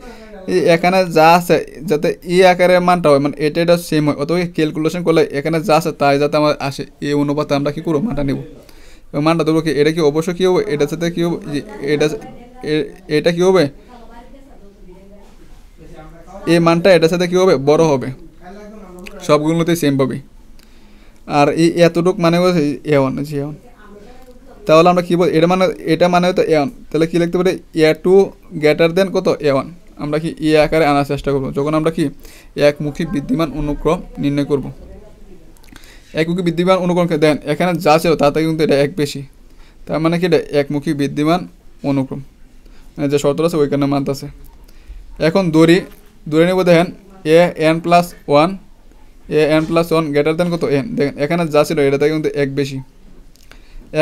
এই এখানে যা আছে যাতে এই আকারের মানটা হয়, মানে এটা সেম হয়, অথবা ক্যালকুলেশন করলে এখানে যা আছে তাই যাতে আমার আসে, এই অনুপাতে আমরা কি করবো মানটা নেব। এবং মানটা ধরবো কি এটা কি অবশ্যই কী হবে, এটার সাথে কী হবে, এটা কী হবে, এই মানটা এটার সাথে কী হবে বড় হবে, সবগুলোতেই সেম পাবে। আর এই এতটুক মানে হচ্ছে a1, তাহলে আমরা কী বল, এটা মানে হয়তো a1, তাহলে কী লিখতে পারি a2 গ্রেটার দেন কত a1, আমরা কি এ আকারে আনার চেষ্টা করবো যখন আমরা কি একমুখী বিদ্যমান অনুক্রম নির্ণয় করব। একমুখী বিদ্যমান অনুক্রমকে দেন এখানে যা ছিল তা থেকে কিন্তু এটা 1 বেশি, তার মানে কি এটা একমুখী বিদ্যমান অনুক্রম, মানে যে শর্ত আছে ওইখানে মানতে আছে। এখন ধরে নেব, দেখেন an+1 গ্রেটার দেন কত n, দেখেন এখানে যা ছিল এটা থেকে কিন্তু 1 বেশি।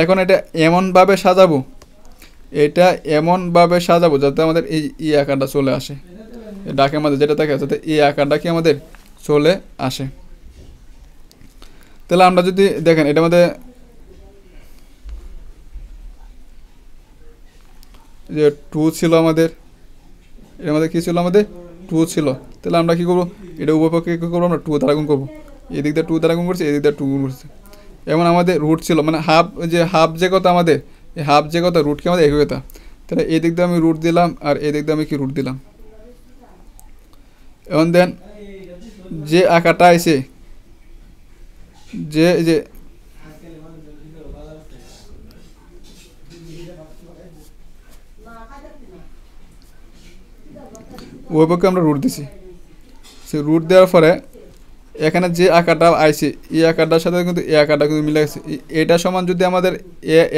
এখন এটা এমনভাবে সাজাবো, যাতে আমাদের এই আকারটা চলে আসে, ডাকের মধ্যে যেটা থাকে যাতে এই আকারটা কি আমাদের চলে আসে। তাহলে আমরা যদি দেখেন এটার মধ্যে যে 2 ছিল আমাদের, এর মধ্যে কী ছিল আমাদের 2 ছিল, তাহলে আমরা কী করবো, এটা উভয়পক্ষে কী করবো আমরা 2 দ্বারা গুণ করবো, এদিক দিয়ে 2 দ্বারা গুণ করছি, এদিক দিয়ে 2 গুণ করছি। এমন আমাদের রুট ছিল, মানে হাফ যে কথা আমাদের, এই হাফ যে কথা রুট কি আমাদের একই কথা, তাহলে এই দিক দিয়ে আমি রুট দিলাম, আর এই দিক দিয়ে আমি কি রুট দিলাম। এখন দেন যে আকারটা আইছে, যে ওই পক্ষে আমরা রুট দিছি, সে রুট দেওয়ার পরে এখানে যে আকারটা আইছে এই আকারটার সাথে কিন্তু এই আকারটা কিন্তু মিলে গেছে। এটা সমান যদি আমাদের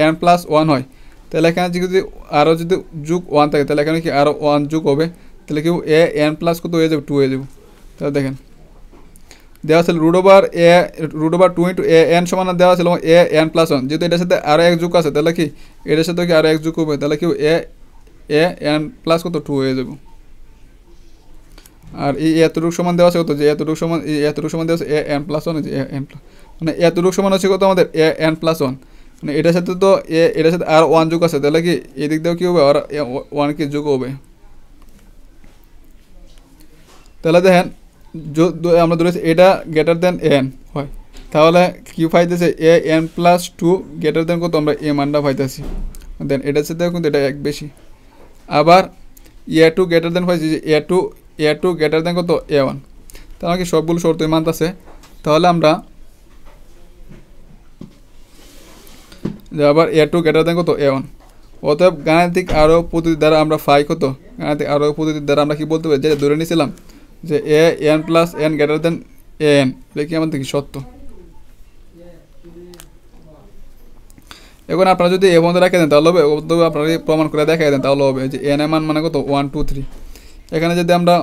an+1 হয়, তাহলে এখানে যদি আরও যদি যোগ 1 থাকে, তাহলে এখানে কি আরও 1 যোগ হবে, তাহলে কেউ an+ কত হয়ে যাবে 2 হয়ে যাবে। তাহলে দেখেন দেওয়া ছিল √2 ইন্টু an সমান দেওয়া ছিল an+1, যেহেতু এটার সাথে আরও 1 যোগ আছে, তাহলে কি এটার সাথে কি আরও 1 যোগ হবে, তাহলে কেউ an+ কত 2 হয়ে যাবে। আর এই এতটুকু সমান দেওয়া আছে কত, যে এতটুকু সমান দেওয়া আছে an+1, যে মানে এতটুকু সমান হচ্ছে কত আমাদের an+1, মানে এটার সাথে তো এটার সাথে আর 1 যোগ আছে, তাহলে কি এদিক দিয়েও কী হবে আর 1 কি যোগ হবে। তাহলে দেখেন আমরা ধরেছি এটা গ্রেটার দেন n হয়, তাহলে কি পাইতেছে an+2 গ্রেটার দেন কত, আমরা এ মানটা পাইতেছি, দেন এটার সাথে কিন্তু এটা 1 বেশি। আবার a2 গ্রেটার দেন পাইছি, যে a2 গ্রেটার দেন কত a1, তাহলে কি সবগুলো শর্তই মানতেছে। তাহলে আমরা আবার a2 গ্রেটার দেন কত a1, অতএব গাণিতিক আরও পদ্ধতির দ্বারা আমরা কত, গাণিতিক আরও পদ্ধতির দ্বারা আমরা কি বলতে পারি, যেটা ধরে নিয়েছিলাম যে an+n গ্রেটার দেন an, এটা কি আমাদের কি সত্য। এখন আপনারা যদি এ পর্যন্ত রেখে দেন তাহলে হবে, আপনারা প্রমাণ করে দেখাই দেন তাহলে হবে, যে n এর মান মানে কত 1 2 3, এখানে যদি আমরা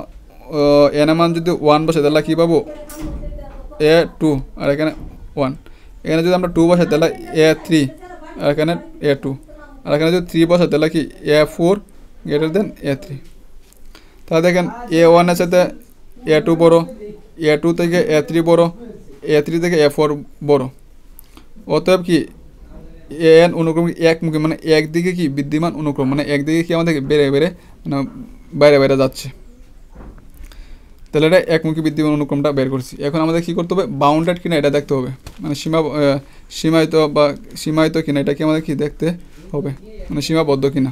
n এর মান যদি 1 বসে, তাহলে কী পাবো A2 আর এখানে 1, এখানে যদি আমরা 2 বসাই তাহলে A3 আর এখানে A2, আর এখানে যদি 3 বসাই তাহলে কি A4 গ্রেটার দেন A3। তাহলে দেখেন A1 এর সাথে A2 বড়, A2 থেকে A3 বড়, A3 থেকে A4 বড়। অতএব কি an অনুক্রম একমুখী, মানে একদিকে কি বিদ্যমান অনুক্রম, মানে একদিকে কি আমাদের বেড়ে বেড়ে মানে বাইরে বাইরে যাচ্ছে। তাহলে এটা একমুখী বিদ্যমান অনুক্রমটা বের করছি। এখন আমাদের কী করতে হবে, বাউন্ডেড কিনা এটা দেখতে হবে, মানে সীমায়িত বা সীমায়িত কিনা এটা কি আমাদের কি দেখতে হবে, মানে সীমাবদ্ধ কিনা।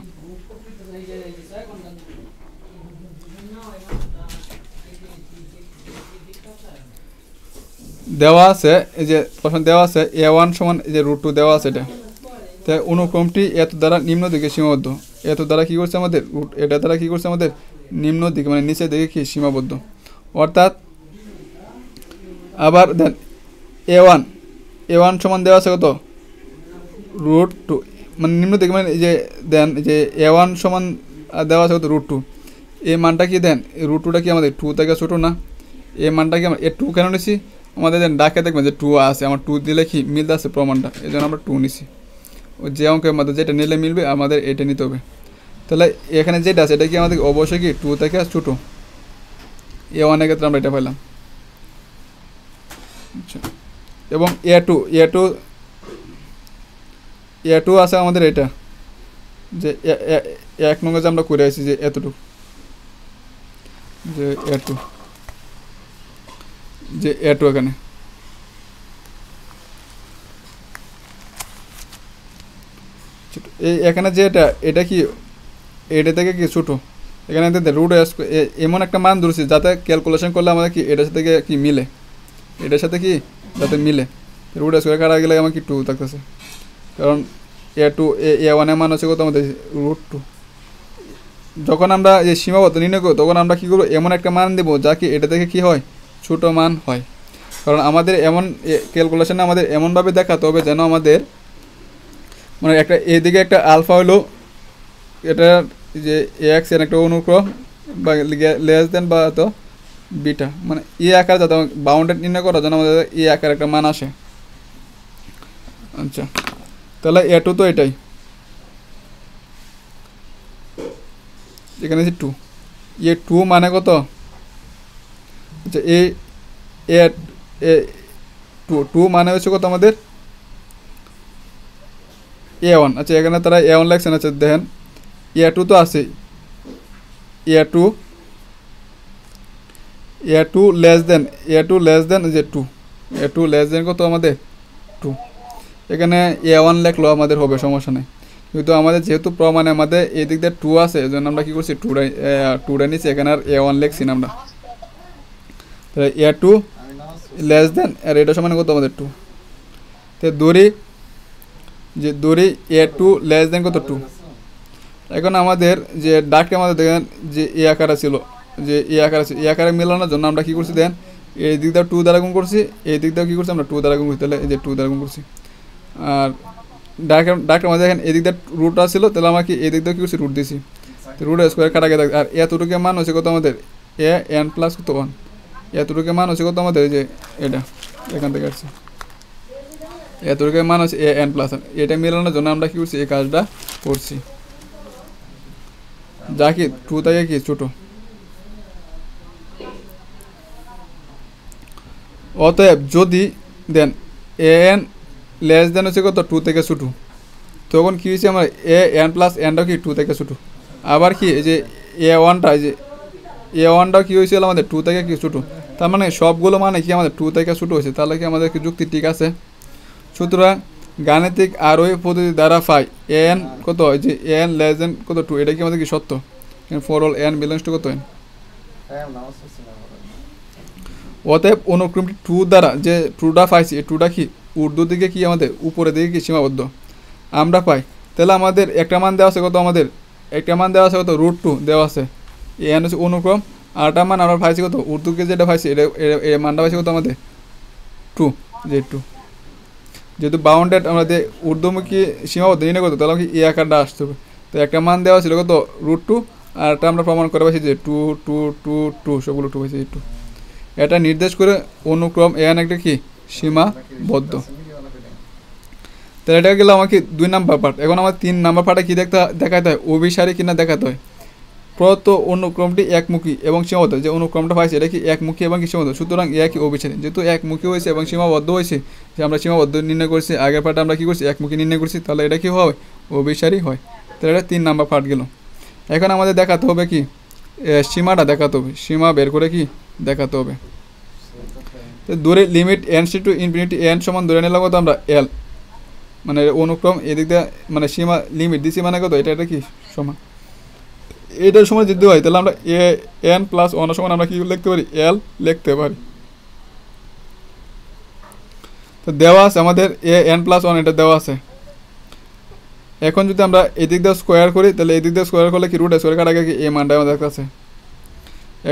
দেওয়া আছে এই যে প্রশ্ন দেওয়া আছে A1 সমান এই যে √2 দেওয়া আছে এটা, তাই অনুক্রমটি এত দ্বারা নিম্ন দিকে সীমাবদ্ধ। এত দ্বারা কী করছে আমাদের এটা দ্বারা কী করছে আমাদের নিম্ন দিকে মানে নিচের দিকে কি সীমাবদ্ধ। অর্থাৎ আবার দেন A1 সমান দেওয়া আছে কত √2, মানে নিম্ন দিকে মানে যে দেন যে A1 সমান দেওয়া আছে কত √2, এই মানটা কি দেন √2টা কি আমাদের 2 থেকে ছোটো না, এই মানটা কি আমরা 2 কেন নিছি, আমাদের দেন ডাকে দেখবেন যে 2 আছে, আমার 2 দিলে কি মিলতে আছে প্রমাণটা, এই জন্য আমরা 2 নিছি। ও যে অঙ্কের মধ্যে যেটা নিলে মিলবে আমাদের এটা নিতে হবে। তাহলে এখানে যেটা আছে এটা কি আমাদের অবশ্যই কি 2 থেকে ছোটো, A1 এর ক্ষেত্রে আমরা এটা পেলাম। আচ্ছা, এবং A2 আছে আমাদের এটা যে 1 নঙ্গে যে আমরা করে আসি যে এতটুকু যে A2 এখানে এই এখানে যে এটা কি এটা থেকে কি ছোটো, এখানে √, এমন একটা মান ধরছি যাতে ক্যালকুলেশন করলে আমাদের কি এটার সাথে কি মিলে, এটার সাথে কি যাতে মিলে। √² কাটা গেলে আমার কি 2 থাকতেছে, কারণ A1 এর মান হচ্ছে কত আমাদের √2। যখন আমরা এই সীমাবদ্ধ নির্ণয় করবো তখন আমরা কী করবো, এমন একটা মান দেবো যা কি এটা থেকে কি হয় ছোটো মান হয়। কারণ আমাদের এমন ক্যালকুলেশনে আমাদের এমনভাবে দেখাতে হবে যেন আমাদের মানে একটা এদিকে একটা আলফা হলো এটা যে x এর একটা অনুক্রম বা লেস দেন বা তো বিটা, মানে আকার যাতে বাউন্ডেড নির্ণয় করার জন্য আমাদের আকার একটা মান আসে। আচ্ছা, তাহলে A2 তো এটাই, এখানে যে 2, 2 মানে কত, আচ্ছা A2 মানে হচ্ছে কত আমাদের A1। আচ্ছা, এখানে তারা A1 লেখছেন, আচ্ছা দেখেন A2 তো আছে, A2 লেস দেন যে 2, A2 লেস দেন কত আমাদের 2, এখানে A1 লেখলো আমাদের হবে সমস্যা নেই, কিন্তু আমাদের যেহেতু প্রমাণে আমাদের এই দিক দিয়ে 2 আছে এই জন্য আমরা কী করছি 2 নিচ্ছি, এখানে আর A1 লেখছি না আমরা। তাহলে A2 লেস দেন আর এটা সমান কত আমাদের 2, তো দড়ি A2 লেস দেন কত 2। এখন আমাদের যে ডাকটা আমাদের দেখেন যে এ আকারে ছিল, যে এ আকারে মেলানোর জন্য আমরা কী করছি দেন এই দিক দিয়ে 2 দ্বারা গুণ করছি, এই দিক দিয়ে কী করছি আমরা 2 দ্বারা গুণ করছি, তাহলে এই যে 2 দ্বারা গুণ করছি। আর ডাকটার মধ্যে দেখেন এদিক দিয়ে √ ছিল, তাহলে আমরা কি এই দিক দিয়ে কী করছি √ দিয়েছি, √² কাটা গেছে। আর এতটুকু মান হচ্ছে কত আমাদের an প্লাস কত 1, এতটুকু মান হচ্ছে কত আমাদের যে এটা এখান থেকে আসছে, এতটুকু মান হচ্ছে an প্লাস 1। এটা মেলানোর জন্য আমরা কী করছি এই কাজটা করছি, যা কি 2 থেকে কি ছোটো। অতএব যদি দেন an লেস দেন হচ্ছে কত 2 থেকে ছোটো, তখন কী হয়েছে আমার an প্লাস nটাও কি 2 থেকে ছোটো। আবার কি এই যে A1টাও কী হয়েছিল আমাদের 2 থেকে কি ছোটো, তার মানে সবগুলো মানে কি আমাদের 2 থেকে ছোটো হয়েছে, তাহলে কি আমাদের কি যুক্তি ঠিক আছে। সুতরাং গাণিতিক আরোহী পদ্ধতি দ্বারা পাই an কত হয় যে an লেস দেন কত 2, এটা কি আমাদের কি সত্য, for all n belongs to কত n। অতএব অনুক্রমটি 2 দ্বারা যে 2টা পাইছি, এই 2টা কি ঊর্ধ্ব দিকে কি আমাদের উপরের দিকে কি সীমাবদ্ধ আমরা পাই। তাহলে আমাদের একটা মান দেওয়া আছে কত, আমাদের একটা মান দেওয়া আছে কত √2 দেওয়া আছে, n হচ্ছে অনুক্রম, আরটা মান আমরা পাইছি কত ঊর্ধ্বকে যেটা পাইছি এটা এই মানটা পাইছি কত আমাদের 2, যে 2 যেহেতু বাউন্ডেড আমাদের ঊর্ধ্বমুখী সীমাবদ্ধ নির্ণয় করতে, তাহলে কি আকারটা আসতে হবে। তো একটা মান দেওয়া ছিল কত √2, আর একটা আমরা প্রমাণ করে পাইছি যে 2 2 2 2 সবগুলো 2 পাইছি 2। এটা নির্দেশ করে অনুক্রম এন একটা কি সীমাবদ্ধ। তাহলে এটা গেল আমাকে 2 নাম্বার পার্ট। এখন আমার 3 নাম্বার পার্টে কি দেখাতে হয়, অভিসারী কিনা দেখাতে হয়। প্রদত্ত অনুক্রমটি একমুখী এবং সীমাবদ্ধ, যে অনুক্রমটা পাইছে এটা কি একমুখী এবং কি সীমাবদ্ধ, সুতরাং একই অভিসারী। যেহেতু একমুখী হয়েছে এবং সীমাবদ্ধ হয়েছে, যে আমরা সীমাবদ্ধ নির্ণয় করছি, আগের পার্টে আমরা কি করছি একমুখী নির্ণয় করছি, তাহলে এটা কি হয়, অভিসারী হয়। তাহলে এটা 3 নাম্বার পার্ট গেল। এখন আমাদের দেখাতে হবে কি, সীমাটা দেখাতে হবে, সীমা বের করে কি দেখাতে হবে। তো দূরে limit N to infinity N সমান ধরে নিলাম কত আমরা এল, মানে অনুক্রম এদিক দিয়ে মানে সীমা লিমিট দিছি মানে কত, এটা কি সমান, এটার সময় যদি হয় তাহলে আমরা এ এন প্লাস ওয়ান সমান আমরা কি লিখতে পারি, এল লিখতে পারি। তো দেওয়া আছে আমাদের এ এন প্লাস ওয়ান, এটা দেওয়া আছে। এখন যদি আমরা এদিক দিয়ে স্কোয়ার করি, তাহলে এদিক দিয়ে স্কোয়ার করলে কি রুট স্কোয়ার কাটা কি এ মানটা আমাদের কাছে।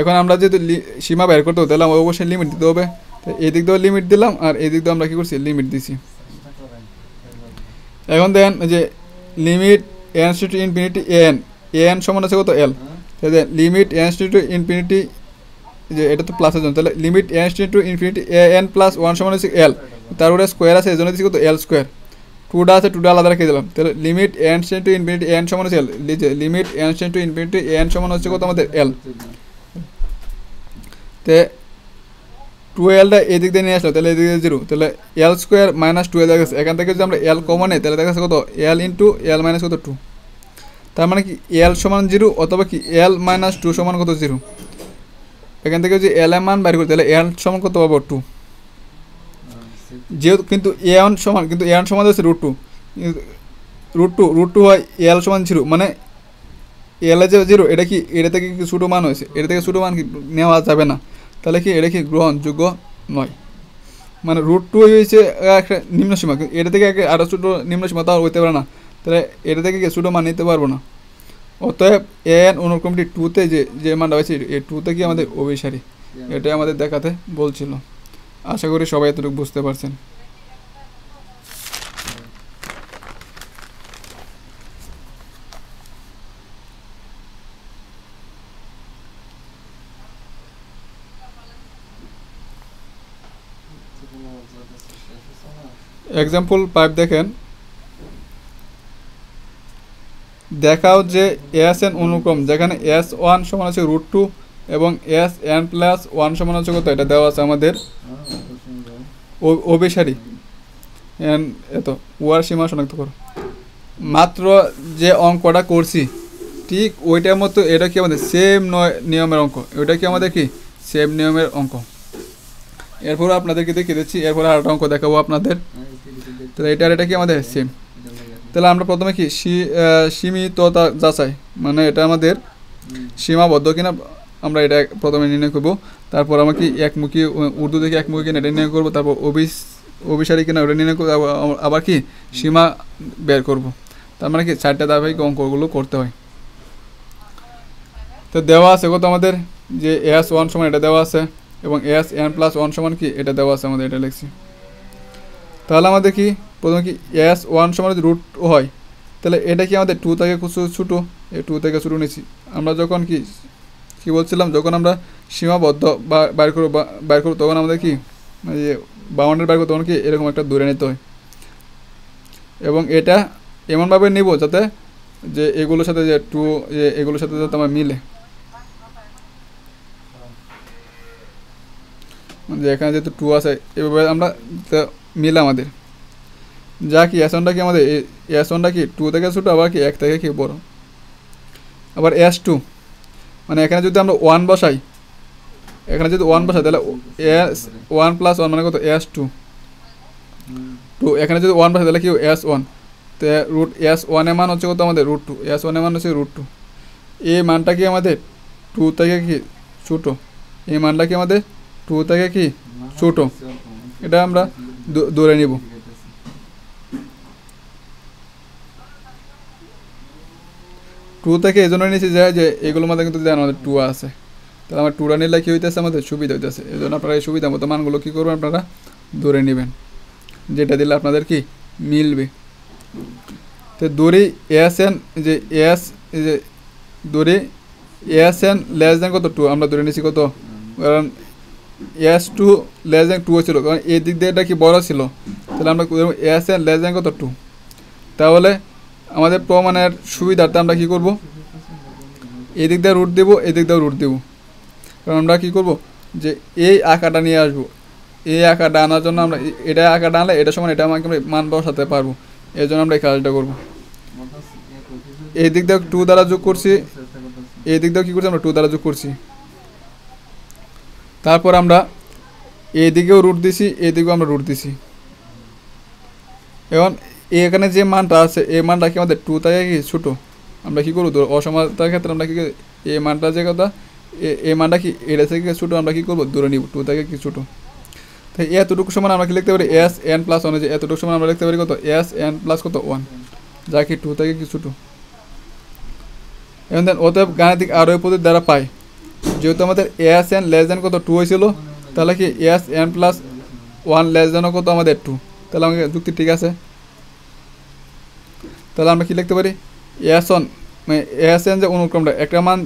এখন আমরা যদি সীমা বের করতে হবে তাহলে অবশ্যই লিমিট দিতে হবে। তো এদিক দিয়েও লিমিট দিলাম আর এদিক দিয়ে আমরা কী করছি লিমিট দিছি। এখন দেখেন যে limit N to infinity N, N সমান আছে কত এল, তাহলে লিমিট এন টু ইনফিনিটি, যে এটা তো প্লাসের জন্য, তাহলে limit N to infinity A N plus one সমান হচ্ছে এল, তার উপরে স্কোয়ার আছে এই জন্য দিচ্ছি কত এল স্কোয়ার, টুটা আছে টুটা আলাদা রেখে দিলাম। তাহলে limit N to infinity N সমান হচ্ছে L, limit N to infinity N সমান হচ্ছে কত আমাদের এল। তে 12টা এদিক দিয়ে নিয়ে আসলো, তাহলে এদিকে 0, তাহলে এল স্কোয়ার মাইনাস 12 দেখা গেছে। এখান থেকে যদি আমরা এল কমন নেই তাহলে দেখা যাচ্ছে কত এল ইন্টু এল মাইনাস কত 2, তার মানে কি এল সমান 0 অথবা কি এল মাইনাস 2 সমান কত 0। এখান থেকে যদি এল এর মান বাইর করি তাহলে এল সমান কত পাবো 2, যেহেতু কিন্তু এ ওয়ান সমান, কিন্তু এ ওয়ান সমান হচ্ছে √2 হয় এল সমান 0, মানে এল যে 0 এটা কি এটা থেকে কি ছোটো মান হয়েছে, এটা থেকে ছোটো মান কি নেওয়া যাবে না, তাহলে কি এটা কি গ্রহণযোগ্য নয়। মানে √2 হয়েছে একটা নিম্ন সীমা, এটা থেকে আরও ছোটো নিম্ন সীমা তাও হইতে পারে না, তাহলে এটা থেকে কি ছোটো মান নিতে পারবো না। অতএব এন অনুক্রমটি 2তে যে মানটা হয়েছে এই 2তে কি আমাদের অভিসারী, এটাই আমাদের দেখাতে বলছিল। আশা করি সবাই এতটুকু বুঝতে পারছেন। এক্সাম্পল 5 দেখেন, দেখাও যে এস এন অনুক্রম যেখানে S1 সমান আছে √2 এবং Sn প্লাস 1 সমান আছে কত, এটা দেওয়া আছে আমাদের অভিসারী। এত ওয়ার সীমা শনাক্ত করো। মাত্র যে অঙ্কটা করছি ঠিক ওইটার মতো এটা কি আমাদের সেম নিয়মের অঙ্ক, ওইটা কি আমাদের কি সেম নিয়মের অঙ্ক। এরপর আপনাদেরকে দেখিয়ে দিচ্ছি, এরপর আর একটা অঙ্ক দেখাবো আপনাদের। তাহলে এটা কি আমাদের সেম। তাহলে আমরা প্রথমে কি সীমিততা যাচাই, মানে এটা আমাদের সীমাবদ্ধ কিনা আমরা এটা প্রথমে নির্ণয় করব। তারপর আমরা কি একমুখী উর্দু থেকে একমুখী কিনা এটা নির্ণয় করবো। তারপর অভিসারী কিনা ওটা নির্ণয় করবো। আবার কি সীমা বের করব। তার মানে কি 4টা ধারাবাহিক অঙ্কগুলো করতে হয়। তো দেওয়া আছে কত আমাদের যে S1 সমান এটা দেওয়া আছে এবং Sn প্লাস 1 সমান কি এটা দেওয়া আছে, আমাদের এটা লিখছি। তাহলে আমাদের কি প্রথমে কি S1 সমান যদি √2 হয় তাহলে এটা কি আমাদের 2 থেকে ছোটো, এই 2 থেকে ছোটো নিচ্ছি। আমরা যখন কি বলছিলাম, যখন আমরা সীমাবদ্ধ বাইর করবো তখন আমাদের কি যে বাউন্ডারি বাইর করবো তখন কি এরকম একটা দূরে নিতে হয় এবং এটা এমনভাবে নিব যাতে যে এগুলোর সাথে যে এগুলোর সাথে যাতে আমার মিলে, যে এখানে যেহেতু 2 আছে এভাবে আমরা মিলে আমাদের যা কি S1টা কি আমাদের S1টা কি 2 থেকে ছোটো, আবার কি 1 থেকে কি বড়। আবার S2 মানে এখানে যদি আমরা 1 বসাই, এখানে যদি 1 বসাই তাহলে S1 প্লাস 1 মানে কত S2, এখানে যদি 1 বসাই তাহলে কি S1, তো S1 এর মান হচ্ছে কত আমাদের √2, S1 এর মান হচ্ছে √2। এই মানটা কি আমাদের 2 থেকে কি ছোটো, এই মানটা কি আমাদের 2 থেকে কি ছোটো, এটা আমরা ধরে নিব। টু থেকে এই জন্য নিয়েছি যে এগুলোর মধ্যে কিন্তু আমাদের 2 আছে, তাহলে আমার 2টা নিলে কী হইতেছে আমাদের সুবিধা হইতেছে। এই জন্য আপনারা এই সুবিধা মতো মানগুলো কী করবেন আপনারা ধরে নেবেন, যেটা দিলে আপনাদের কি মিলবে। তো দড়ি Sn যে দড়ি Sn লেস দেন কত 2 আমরা ধরে নিয়েছি কত, কারণ s two less than two ছিল, কারণ এই দিক দিয়ে এটা কি বড় ছিল, তাহলে আমরা এস এন লেস দেন কত টু। তাহলে আমাদের প্রমাণের সুবিধার্থে আমরা কী করব, এই দিক দিয়ে রুট দেবো, এই দিক দিয়ে রুট দেবো। কারণ আমরা কী করব, যে এই আঁকাটা নিয়ে আসবো, এই আঁকাটা আনার জন্য আমরা এটা আঁকাটা আনলে এটা সমান এটা আমাকে মান বসাতে পারবো, এই জন্য আমরা এই কাজটা করবো। এই দিক দিয়ে টু দ্বারা যোগ করছি, এই দিক দিয়ে কী করছি আমরা টু দ্বারা যোগ করছি। তারপর আমরা এই দিকেও রুট দিছি, এই দিকেও আমরা রুট দিছি। এখন এখানে যে মানটা আছে এই মানটা কি আমাদের টু থেকে কি ছোটো, আমরা কী করবো অসমানতার ক্ষেত্রে আমরা কী এই মানটা যে কথা এই মানটা কি এটা থেকে ছোটো, আমরা কী করবো দূরে নিব টু থেকে কি ছোটো। তাই এতটুকু সমান আমরা কি লিখতে পারি এস এন প্লাস ওয়ান, যে এতটুকু সমান আমরা লিখতে পারি কত এস এন প্লাস কত ওয়ান, যা কি টু থেকে কি ছোটো। এবং দেন অতএব গাণিতিক আরোহী পদ্ধতি দ্বারা পাই, যেহেতু আমাদের এস এন লেস দেন কত টু হয়েছিল, তাহলে কি S N plus one less than কত আমাদের টু, তাহলে আমাকে যুক্তি ঠিক আছে। তাহলে আমরা কি লিখতে পারি এস ওয়ান মানে এস এন যে অনুক্রমটা একটা মান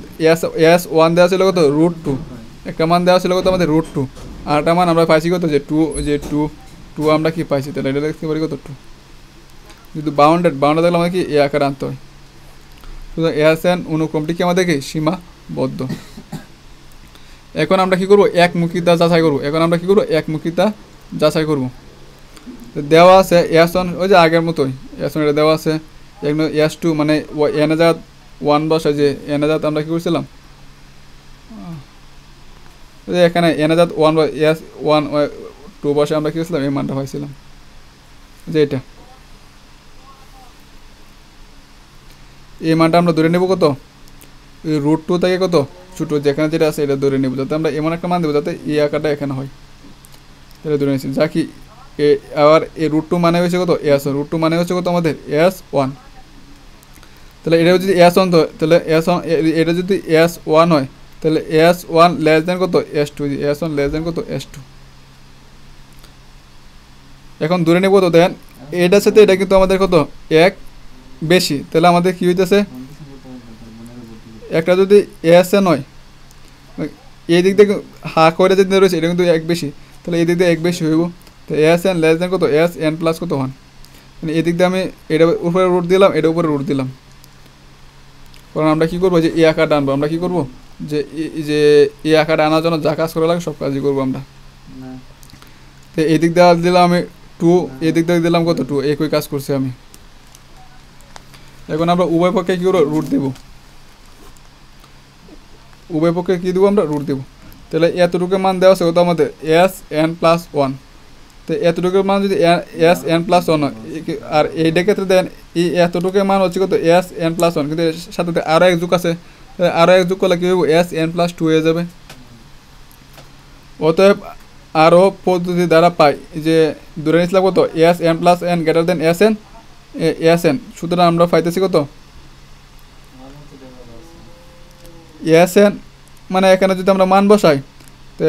এস ওয়ান দেওয়া ছিল কত রুট টু, একটা মান দেওয়া ছিল কত আমাদের রুট টু, আর একটা মান আমরা পাইছি কত যে টু আমরা কি পাইছি, তাহলে এটা লিখতে পারি কত টু। কিন্তু বাউন্ডেড থাকলে আমাদের কি এ আকার আনতে হয়। সুতরাং এস এন অনুক্রমটি কি আমাদেরকে সীমাবদ্ধ। এখন আমরা কি করব একমুখিতা যাচাই করব, এখন আমরা কি করব একমুখিতা যাচাই করব। দেওয়া আছে এস ওয়ান ওই যে আগের মতোই এস ওয়ান এটা দেওয়া আছে, এস টু মানে এনে জাত ওয়ান বসে, যে এনে জাত আমরা কী করছিলাম এখানে এনে জাত ওয়ান এস ওয়ান টু বসে আমরা কী করছিলাম এই মানটা পাইছিলাম, যে এটা এই মানটা আমরা ধরে নেব কত রুট টু থেকে কত ছোটো, যেখানে যেটা আছে এটা ধরে নেব, যাতে আমরা এমন একটা মান দেবো যাতে এই আকারটা এখানে হয়, এটা ধরে নিয়েছি। যা কি আবার এই রুট টু মানে হয়েছে কত এস ওয়ান, রুট টু মানে হচ্ছে কত আমাদের এস ওয়ান, তাহলে এটা যদি এস ওয়ান তাহলে এস ওয়ান এটা যদি এস ওয়ান হয় তাহলে এস ওয়ান লেস দেন কত s two, s one less than কত এস টু। এখন ধরে নেব কত দেখেন এটার সাথে এটা কিন্তু আমাদের কত এক বেশি, তাহলে আমাদের কী হইতেছে একটা যদি এস এন হয় এই দিক থেকে হা করে যদি রয়েছে এটা কিন্তু এক বেশি, তাহলে এই দিক দিয়ে এক বেশি হইব, তো এস এন লেস দেন কত এস এন প্লাস কত ওয়ান, মানে এই দিক দিয়ে আমি এটা উপরে রুট দিলাম এটা উপরে রুট দিলাম। কারণ আমরা কী করবো যে এই আকারটা আনবো, আমরা কী করবো যে এই আকারটা আনার জন্য যা কাজ করা লাগে সব কাজই করবো আমরা। তো এই দিক দিয়ে দিলাম আমি টু, এই দিক দিয়ে দিলাম কত টু, একই কাজ করছি আমি। এখন আমরা উভয় পক্ষে কী করবো রুট দেবো, উভয় পক্ষে কী দেবো আমরা রুট দেবো। তাহলে এতটুকু মান দেওয়া আছে কত আমাদের এস এন প্লাস ওয়ান, তো এতটুকু মান যদি এস এন প্লাস ওয়ান হয় আর এইটার ক্ষেত্রে দেন এই এতটুকু মান হচ্ছে কত এস এন প্লাস ওয়ান, কিন্তু সাথে আরও এক যুগ আছে, আরও এক যুগ করলে কী হবে এস এন প্লাস টু হয়ে যাবে। অতএব আরও পদ্ধতি দ্বারা পাই যে ধরে নিয়েছিলাম কত S N plus N greater than S N, সুতরাং আমরা পাইতেছি কত এস এন মানে এখানে যদি আমরা মান বসাই তো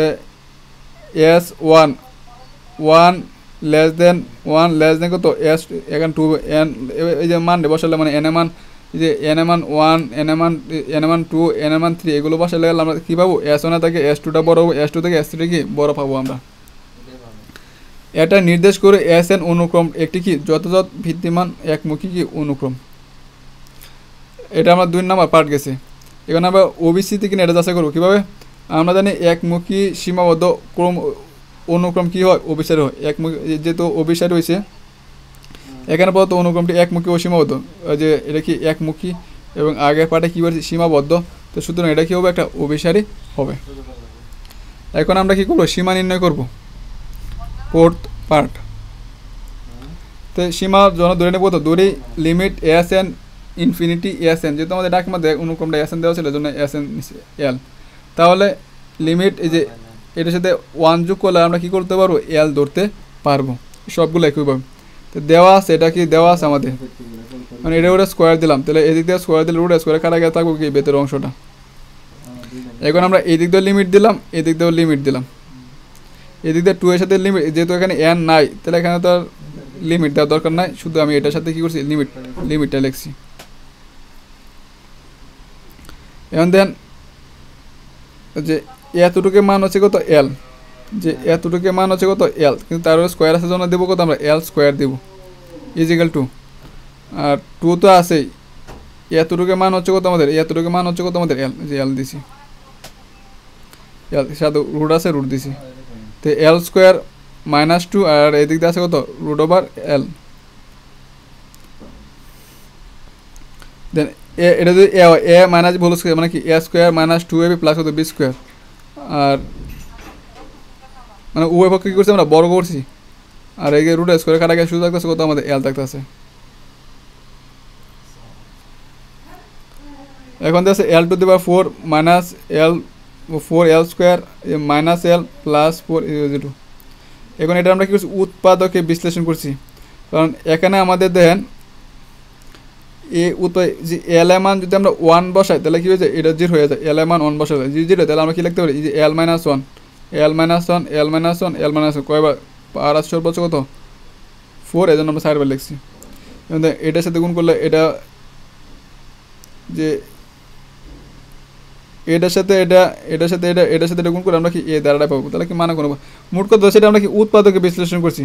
এস ওয়ান লেস দেন কত এস এখানে টু এন, এই যে মান বসালে মানে এন এ মান যে এন এ মান ওয়ান এন এ মান টু এন এ মান থ্রি এগুলো বসালে আমরা কী পাবো এস ওয়ানে থেকে এস টুটা বড় হবো, এস টু থেকে এস থ্রি কি বড় পাবো আমরা। এটা নির্দেশ করে এস এন অনুক্রম একটি কি যথাযথ ভিত্তিমান একমুখী কি অনুক্রম। এটা আমরা 2 নম্বর পার্ট গেছে। এখানে আমরা ওবিসি থেকে এটা যাচাই করবো কীভাবে, আমরা জানি একমুখী সীমাবদ্ধ ক্রম অনুক্রম কী হয় অভিসারী হয়, একমুখী যেহেতু অভিসারী হয়েছে এখানে পর্যন্ত অনুক্রমটি একমুখী ও সীমাবদ্ধ, যে এটা কি একমুখী এবং আগের পার্টে কী বলছে সীমাবদ্ধ, তো সুতরাং এটা কী হবে একটা অভিসারী হবে। এখন আমরা কী করবো সীমা নির্ণয় করব ফোর্থ পার্ট। তো সীমার জন্য ধরে নেব তো ধরি limit S N infinity S N, যেহেতু আমাদের ডাক মধ্যে অনুক্রমটা এস এন দেওয়া ছিল জন্য এস এন এল, তাহলে লিমিট এই যে এটার সাথে ওয়ান যোগ করলে আমরা কী করতে পারবো এল ধরতে পারবো সবগুলো একইভাবে। তো দেওয়া আছে এটা কি দেওয়া আছে আমাদের মানে এটা ওটা স্কোয়ার দিলাম, তাহলে এদিক দিয়ে স্কোয়ার দিলে রুট স্কোয়ার কাটা গিয়ে থাকবো কি ভেতরের অংশটা। এখন আমরা এই দিক দিয়ে লিমিট দিলাম, এই দিক দিয়েও লিমিট দিলাম, এদিক দিয়ে টু এর সাথে লিমিট যেহেতু এখানে এন নাই তাহলে এখানে তো আর লিমিট দেওয়ার দরকার নাই, শুধু আমি এটার সাথে কী করছি লিমিটটা লিখছি। এখন দেন যে এতটুকু মান হচ্ছে কত এল, যে এতটুকু মান হচ্ছে কত এল, কিন্তু তার স্কোয়ার আসার জন্য দেবো কত আমরা এল স্কোয়ার দেবো ইজিক্যাল টু, আর টু তো আছেই, এতটুকু মান হচ্ছে কত আমাদের, এতটুকু মান হচ্ছে কত আমাদের এল, যে এল দিছি, এল সাথে রুট আছে রুট দিছি, তো এল স্কোয়ার মাইনাস টু, আর এদিক দিয়ে আছে কত রুট ওভার এল। দেন এটা যদি এ মাইনাস হোল স্কোয়ার মানে কি এ square minus two A B plus কত বি স্কোয়ার, আর মানে উভয় পক্ষে কী করছি আমরা বর্গ করছি, আর এই রুট স্কোয়ার কাটা গিয়ে শুধু থাকতেছে কত আমাদের এল থাকতেছে। এখন দেখছে L to the power four minus L four L square minus L plus four two. এখন এটা আমরা কী করছি উৎপাদকে বিশ্লেষণ করছি, কারণ এখানে আমাদের দেখেন এই যে এল এর মান যদি আমরা ওয়ান বসাই তাহলে কী হয়েছে এটা জিরো হয়ে যায়, এল এর মান ওয়ান বসাই যায় জিরো, তাহলে আমরা কী লিখতে পারি যে L minus one L minus one L minus one L minus one কয়বার আর আসছে সর্বোচ্চ কত ফোর, এই জন্য আমরা সাইডবার লিখছি। এটার সাথে গুণ করলে এটা যে এটার সাথে এটা এটার সাথে এটা এটার সাথে এটা গুণ করে আমরা কি এ দ্বারাটা পাবো, তাহলে কি মানে কোনো মোট কথা সেটা আমরা কি উৎপাদকে বিশ্লেষণ করছি।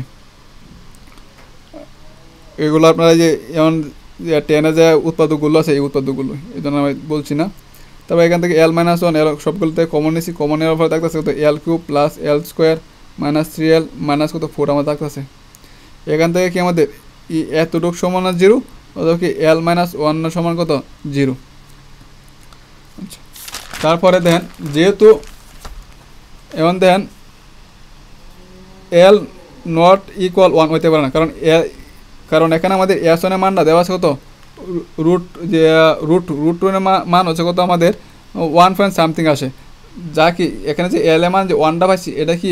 এগুলো আপনারা যে যেমন টেনে যে উৎপাদকগুলো আছে এই উৎপাদকগুলো এই জন্য আমি বলছি না। তবে এখান থেকে এল মাইনাস ওয়ান এল সবগুলোতে কমন নিছি, কমন নেওয়ার ফলে থাকতেছে কত L cube plus L square minus three L minus কত ফোর আমার থাকতেছে। এখান থেকে কি আমাদের এতটুক সমান জিরো, অথবা কি এল মাইনাস ওয়ান সমান কত জিরো। আচ্ছা তারপরে দেখেন যেহেতু এখন দেখেন এল নট ইকুয়াল ওয়ান হইতে পারে না, কারণ এখানে আমাদের এস ওয়ানের মানটা দেওয়া আছে কত রুট যে রুট টুনের মান হচ্ছে কত আমাদের ওয়ান পয়েন্ট সামথিং আসে, যা কি এখানে যে এল এর মান যে ওয়ানটা পাচ্ছি এটা কি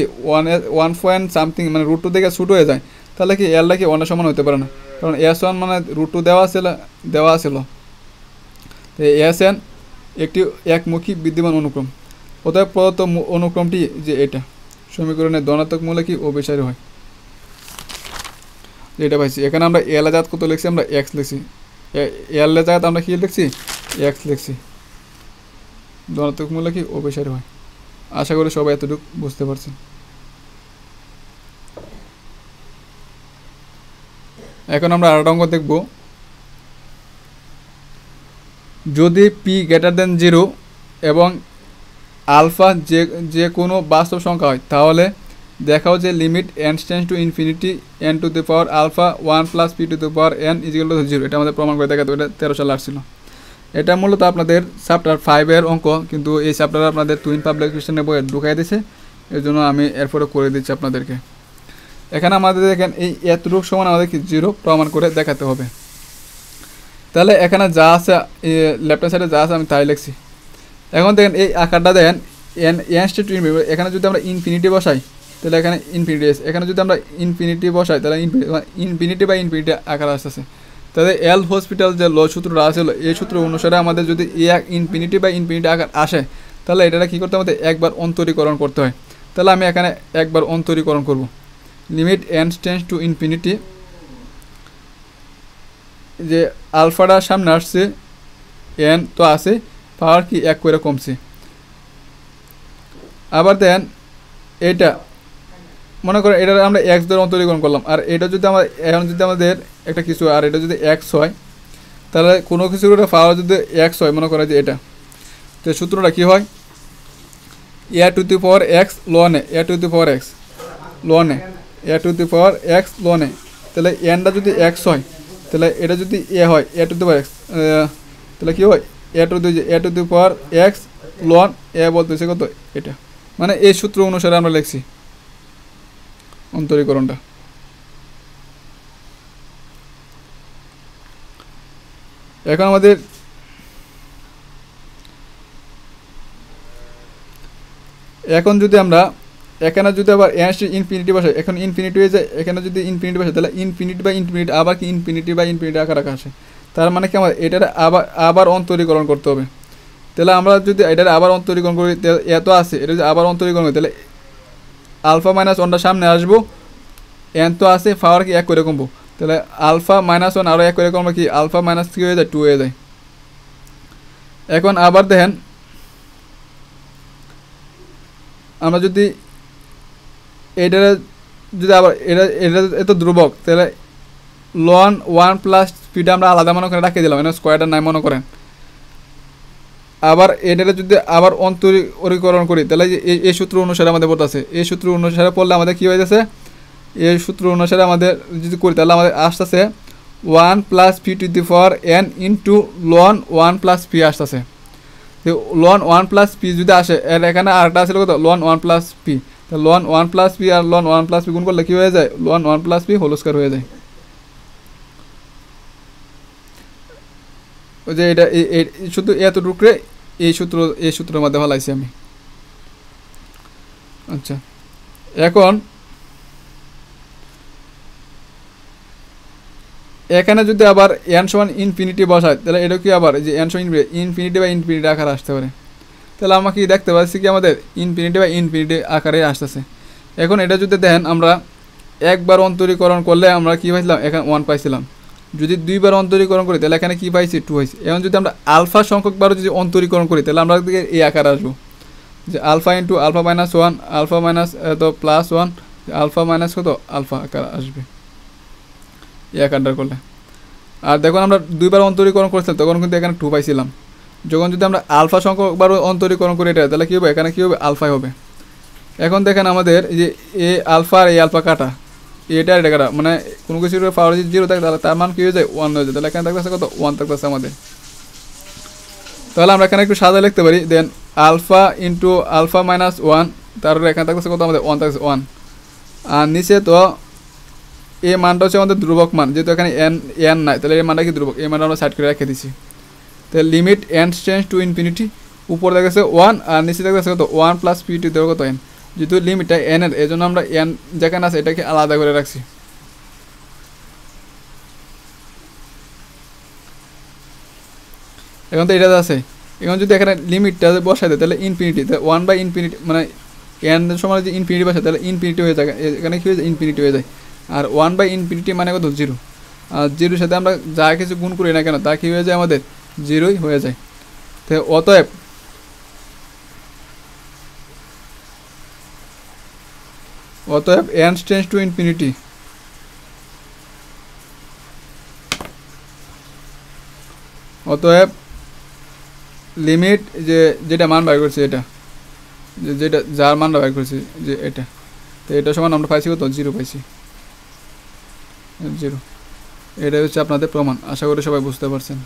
ওয়ান পয়েন্ট সামথিং মানে রুট টু থেকে ছোটো হয়ে যায়, তাহলে কি এলটা কি ওয়ানের সমান হতে পারে না, কারণ এস ওয়ান মানে রুট টু দেওয়া ছিল তো এস এন একটি একমুখী বিদ্যমান অনুক্রম, অতএব প্রদত্ত অনুক্রমটি যে এটা সমীকরণের ধনাত্মক মূলে কি অভিসারী হয়, যেটা পাইছি। এখানে আমরা এল এর জাত কত লিখছি আমরা এক্স লিখছি, এল এর জাত আমরা কি লিখছি এক্স লিখছি, ধনাত্মক মূলে কি অভিসারী হয়। আশা করি সবাই এতটুকু বুঝতে পারছেন। এখন আমরা আরেকটা অঙ্ক দেখব, যদি পি গ্রেটার দেন জিরো এবং আলফা যে কোনো বাস্তব সংখ্যা হয় তাহলে দেখাও যে limit N tends to infinity n to the power alpha one plus p to the power n is equal to zero. এটা আমাদের প্রমাণ করে দেখাতে, এটা 13 সালে আসছিল। এটা মূলত আপনাদের চ্যাপ্টার 5-এর অঙ্ক, কিন্তু এই চ্যাপ্টার আপনাদের টুইন পাবলিকেশনের বইয়ে ঢুকাই দিয়েছে, এর জন্য আমি এরপরে করে দিচ্ছি আপনাদেরকে। এখানে আমাদের দেখেন এই এতটুকু সমান আমাদের কি জিরো প্রমাণ করে দেখাতে হবে। তাহলে এখানে যা আছে লেফট হ্যান্ড সাইডে যা আছে আমি তাই লিখছি। এখন দেখেন এই আকারটা দেখেন এখানে যদি আমরা ইনফিনিটি বসাই তাহলে এখানে ইনফিনিটি আছে, এখানে যদি আমরা ইনফিনিটি বসাই তাহলে ইনফিনিটি বা ইনফিনিটি আকার আসতেছে। তাহলে এল হসপিটাল যে ল সূত্রটা আছে এই সূত্র অনুসারে আমাদের যদি ইনফিনিটি বা ইনফিনিটি আকার আসে তাহলে এটা কী করতে আমাদের একবার অন্তরীকরণ করতে হয়। তাহলে আমি এখানে একবার অন্তরীকরণ করব, limit N tends to infinity, যে আলফাটা সামনে আসছে এন তো আছে পাওয়ার কি এক করে কমছে। আবার দেন এটা মনে করো এটা আমরা এক্স ধরে অন্তরীকরণ করলাম, আর এটা যদি আমরা এখন যদি আমাদের একটা কিছু আর এটা যদি এক্স হয় তাহলে কোনো কিছুর পাওয়ার যদি এক্স হয় মনে করা যে এটা, তো সূত্রটা কী হয় A to the power X ln A to the power X ln A to the power X ln A, তাহলে এনটা যদি এক্স হয় তাহলে এটা যদি এ হয় A to the power x, তাহলে কী হয় A to the power X ln A বলতেছে কত এটা, মানে এই সূত্র অনুসারে আমরা লিখছি অন্তরীকরণটা। এখন আমাদের এখন যদি আমরা এখানে যদি আবার ইনফিনিটি বসাই, এখন ইনফিনিটি হয়ে যায়, এখানে যদি ইনফিনিটি বসাই তাহলে ইনফিনিটি বা ইনফিনিটি আবার কি ইনফিনিটি বা ইনফিনিটি আকার রাখা আসে, তার মানে কি আমার এটার আবার অন্তরীকরণ করতে হবে। তাহলে আমরা যদি এটার আবার অন্তরীকরণ করি এত আছে এটা যদি আবার অন্তরীকরণ করি তাহলে আলফা মাইনাস ওয়ানটা সামনে আসবো, এন তো আছে পাওয়ার কি এক করে কমবো, তাহলে আলফা মাইনাস ওয়ান আরও এক করে কমবো কি আলফা মাইনাস থ্রি হয়ে যায় 2 হয়ে যায়। এখন আবার দেখেন আমরা যদি এটা যদি আবার এটা এটা এত ধ্রুবক, তাহলে লন 1 প্লাস পিটা আমরা আলাদা মনে করে রাখিয়ে দিলাম, এটা স্কোয়ারটা নাই মনে করেন। আবার এটা যদি আবার অন্তরীকরণ করি, তাহলে এই সূত্র অনুসারে আমাদের পড়তেছে, এই সূত্র অনুসারে পড়লে আমাদের কী হয়েছে, এই সূত্র অনুসারে আমাদের যদি করি তাহলে আমাদের আসতেছে 1 plus p to the power n into ln 1 plus p আসতেছে। লন 1 প্লাস পি যদি আসে, এর এখানে আরেকটা আসলে কত, লন 1 প্লাস পি। তো লন 1 প্লাস পি আর লন 1 প্লাস পি গুণ করলে কী হয়ে যায়, ln 1 plus p whole square হয়ে যায়। ওই যে এটা শুধু এতটুকরে এই সূত্রের মধ্যে ভালাইছি আমি। আচ্ছা, এখন এখানে যদি আবার এন সমান ইনফিনিটি বসায়, তাহলে এটা কি আবার যে এন সমান ইনফিনিটি বা ইনফিনিটি আকারে আসতে পারে। তাহলে আমরা কি দেখতে পাচ্ছি কি আমাদের ইনফিনিটি বা ইনফিনিটি আকারে আসতেছে। এখন এটা যদি দেখেন আমরা একবার অন্তরীকরণ করলে আমরা কী পাইছিলাম, এখানে 1 পাইছিলাম। যদি দুইবার অন্তরীকরণ করি তাহলে এখানে কী পাইছি, 2 হয়েছে। এখন যদি আমরা আলফা সংখ্যকবারও যদি অন্তরীকরণ করি তাহলে আমরা এই আকারে আসবো, যে alpha into alpha minus 1, alpha minus এত প্লাস 1, আলফা মাইনাস কত আলফা আকার আসবে এই আকারটা করলে। আর দেখুন আমরা দুইবার অন্তরীকরণ করছিলাম তখন কিন্তু এখানে 2 পাইছিলাম। যখন যদি আমরা আলফা সংখ্যকবার অন্তরীকরণ করি এটা, তাহলে কী হবে, এখানে কী হবে, আলফাই হবে। এখন দেখেন আমাদের যে এ আলফা আর এই আলফা কাটা, এটা এটা কাটা, মানে কোনো কিছুর পাওয়ার যদি 0 থাকে তাহলে তার মান কী হয়ে যায়, 1 হয়ে যায়। তাহলে এখানে থাকতেছে কত, 1 থাকতেছে আমাদের। তাহলে আমরা এখানে একটু সাদা লিখতে পারি, দেন আলফা ইন্টু আলফা মাইনাস 1, তারপরে এখানে থাকতেছে কত আমাদের, 1 থাকছে 1। আর নিচে তো এই মানটা হচ্ছে আমাদের ধ্রুবক মান, যেহেতু এখানে এন নাই, তাহলে এই মানটা কি ধ্রুবক, এই মানটা আমরা সাইড করে রেখে দিচ্ছি। তাহলে limit N tends to infinity, উপরে দেখেছে 1 আর নিচে দেখেছে কত, 1 প্লাস পি টু দেওয়া কত এন। যেহেতু লিমিটটা এন এর, এই জন্য আমরা এন যেখানে আছে এটাকে আলাদা করে রাখছি। এখন তো এটা আছে, এখন যদি এখানে লিমিটটা বসাই দেয় তাহলে ইনফিনিটি, 1 বাই ইনফিনিটি মানে এন সময় যদি ইনফিনিটি বসায় তাহলে ইনফিনিটি হয়ে যায়, এখানে কী হয়ে যায়, ইনফিনিটি হয়ে যায়। আর 1 বাই ইনফিনিটি মানে কত, 0। আর 0-র সাথে আমরা যা কিছু গুণ করি না কেন তা কী হয়ে যায়, আমাদের 0ই হয়ে যায়। তো অতএব এন টেন্ডস টু ইনফিনিটি, অতএব লিমিট যেটা মান বাইর করছে, এটা যেটা যার মানটা বাইর করছি যে এটা, তো এটা সমান আমরা পাইছি কত, 0 পাইছি, 0। এটাই হচ্ছে আপনাদের প্রমাণ। আশা করি সবাই বুঝতে পারছেন।